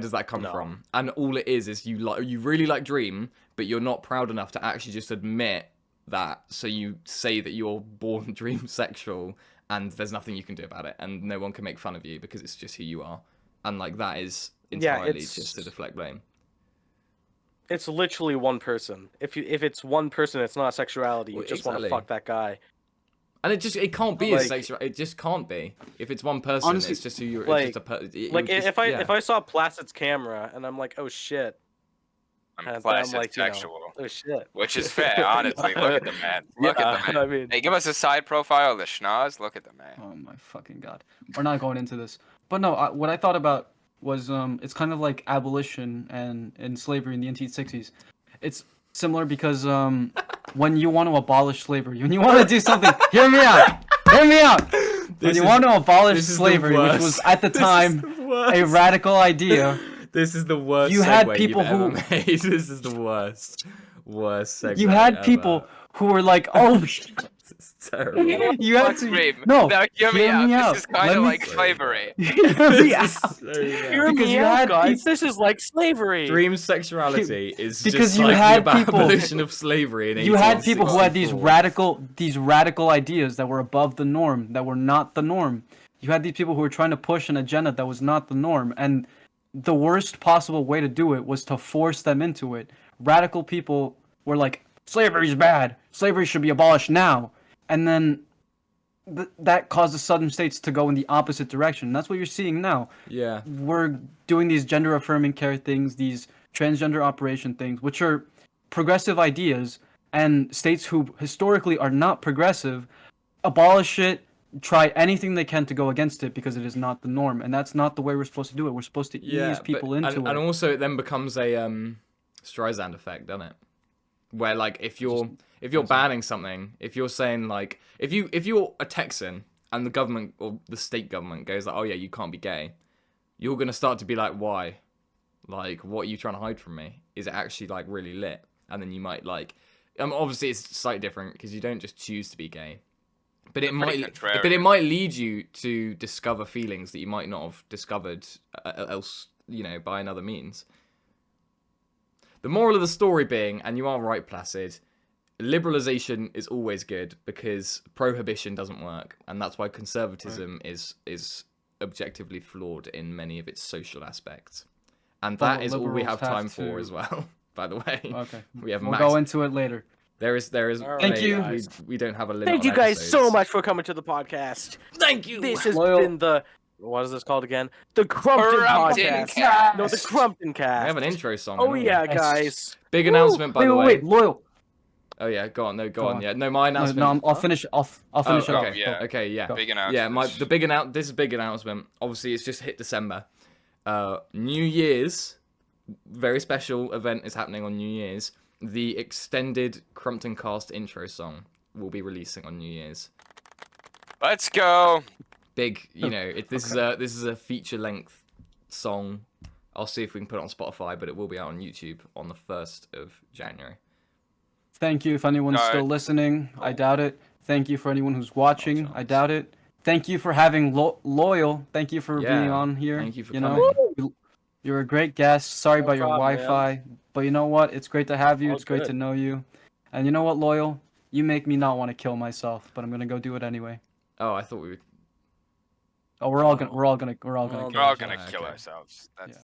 does that come from? And all it is you really like Dream, but you're not proud enough to actually just admit that, so you say that you're born dreamsexual and there's nothing you can do about it, and no one can make fun of you because it's just who you are, and like that is entirely just to deflect blame. It's literally one person. If it's one person, it's not sexuality. You Well, just want to exactly. fuck that guy. And it can't be a Like- sexual. It just can't be. If it's one person, Honestly, it's just who you're. like- It's just Like if I saw Placid's camera and I'm like, oh shit, I'm and then Placid like, you know, sexual, oh shit. which is fair, honestly. Look at the man. Look at the man. I mean, Hey, give us a side profile of the schnoz. Look at the man. Oh my fucking god. We're not going into this. But no, what I thought about was it's kind of like abolition and slavery in the 1960s. It's similar because when you want to abolish slavery, when you want to do something, hear me out. Hear me out. When you want to abolish slavery, which was at the time a radical idea, This is the worst. You had segue people you've ever who- made. This is the worst segue. you had ever. people who were like, "Oh, shit." This is terrible. You had to Scream. no. Now hear me hear out. me out. This is kind Let of me- like slavery. Hear me out. hear Because me you out, had guys. peop- This is like slavery. Dream sexuality is Because just you like had the people- abolition of slavery in You had people who had these 1864. radical ideas that were above the norm, that were not the norm. You had these people who were trying to push an agenda that was not the norm, and the worst possible way to do it was to force them into it. Radical people were like, slavery's bad, slavery should be abolished now, and then that caused the southern states to go in the opposite direction. That's what you're seeing now. Yeah. We're doing these gender affirming care things, these transgender operation things, which are progressive ideas, and states who historically are not progressive abolish it, try anything they can to go against it because it is not the norm, and that's not the way we're supposed to do it. We're supposed to ease people into it. And also it then becomes a Streisand effect, doesn't it? Where like if you're banning something, if you're saying like if you're a Texan and the government or the state government goes like, oh yeah, you can't be gay, you're gonna start to be like, why? Like, what are you trying to hide from me? Is it actually like really lit? And then you might like, obviously it's slightly different because you don't just choose to be gay, but it might lead you to discover feelings that you might not have discovered else, you know, by another means. The moral of the story being, and you are right, Placid, liberalization is always good because prohibition doesn't work, and that's why conservatism is objectively flawed in many of its social aspects. And that is all we have time for as well, by the way. Okay. We have We'll go into it later. There is. Thank you. We don't have a limit. Thank on you guys so episodes. much for coming to the podcast. Thank you. This has Loyal- been the what is this called again? The Crumpton podcast. Cast. No, the Crumpton We cast. have an intro song. Oh don't we? yeah, guys. Big announcement, by the way. Wait, Loyal. Oh yeah, go on. No, go Go on. on. Yeah, no, my No, announcement. I'll finish. I'll finish it okay. off. Yeah. Okay, yeah. Go. Big Yeah, announcement. this is a big announcement. Obviously, it's just hit December. New Year's, very special event is happening on New Year's. The extended CrumptonCast intro song will be releasing on New Year's. Let's go. Big, you know, this is a feature length song. I'll see if we can put it on Spotify, but it will be out on YouTube on the 1st of January. Thank you if anyone's Alright. still listening. I doubt it. Thank you for anyone who's watching. I doubt it. Thank you for having Loyal. Thank you for being Yeah, on here. thank you for You're a great guest. Sorry No about your problem, Wi-Fi, but you know what? It's great to have you. All It's great good. to know you. And you know what, Loyal? You make me not want to kill myself, but I'm gonna go do it anyway. Oh, I thought we would. Oh, we're all gonna Well, kill We're all ourselves. gonna Okay. kill ourselves. That's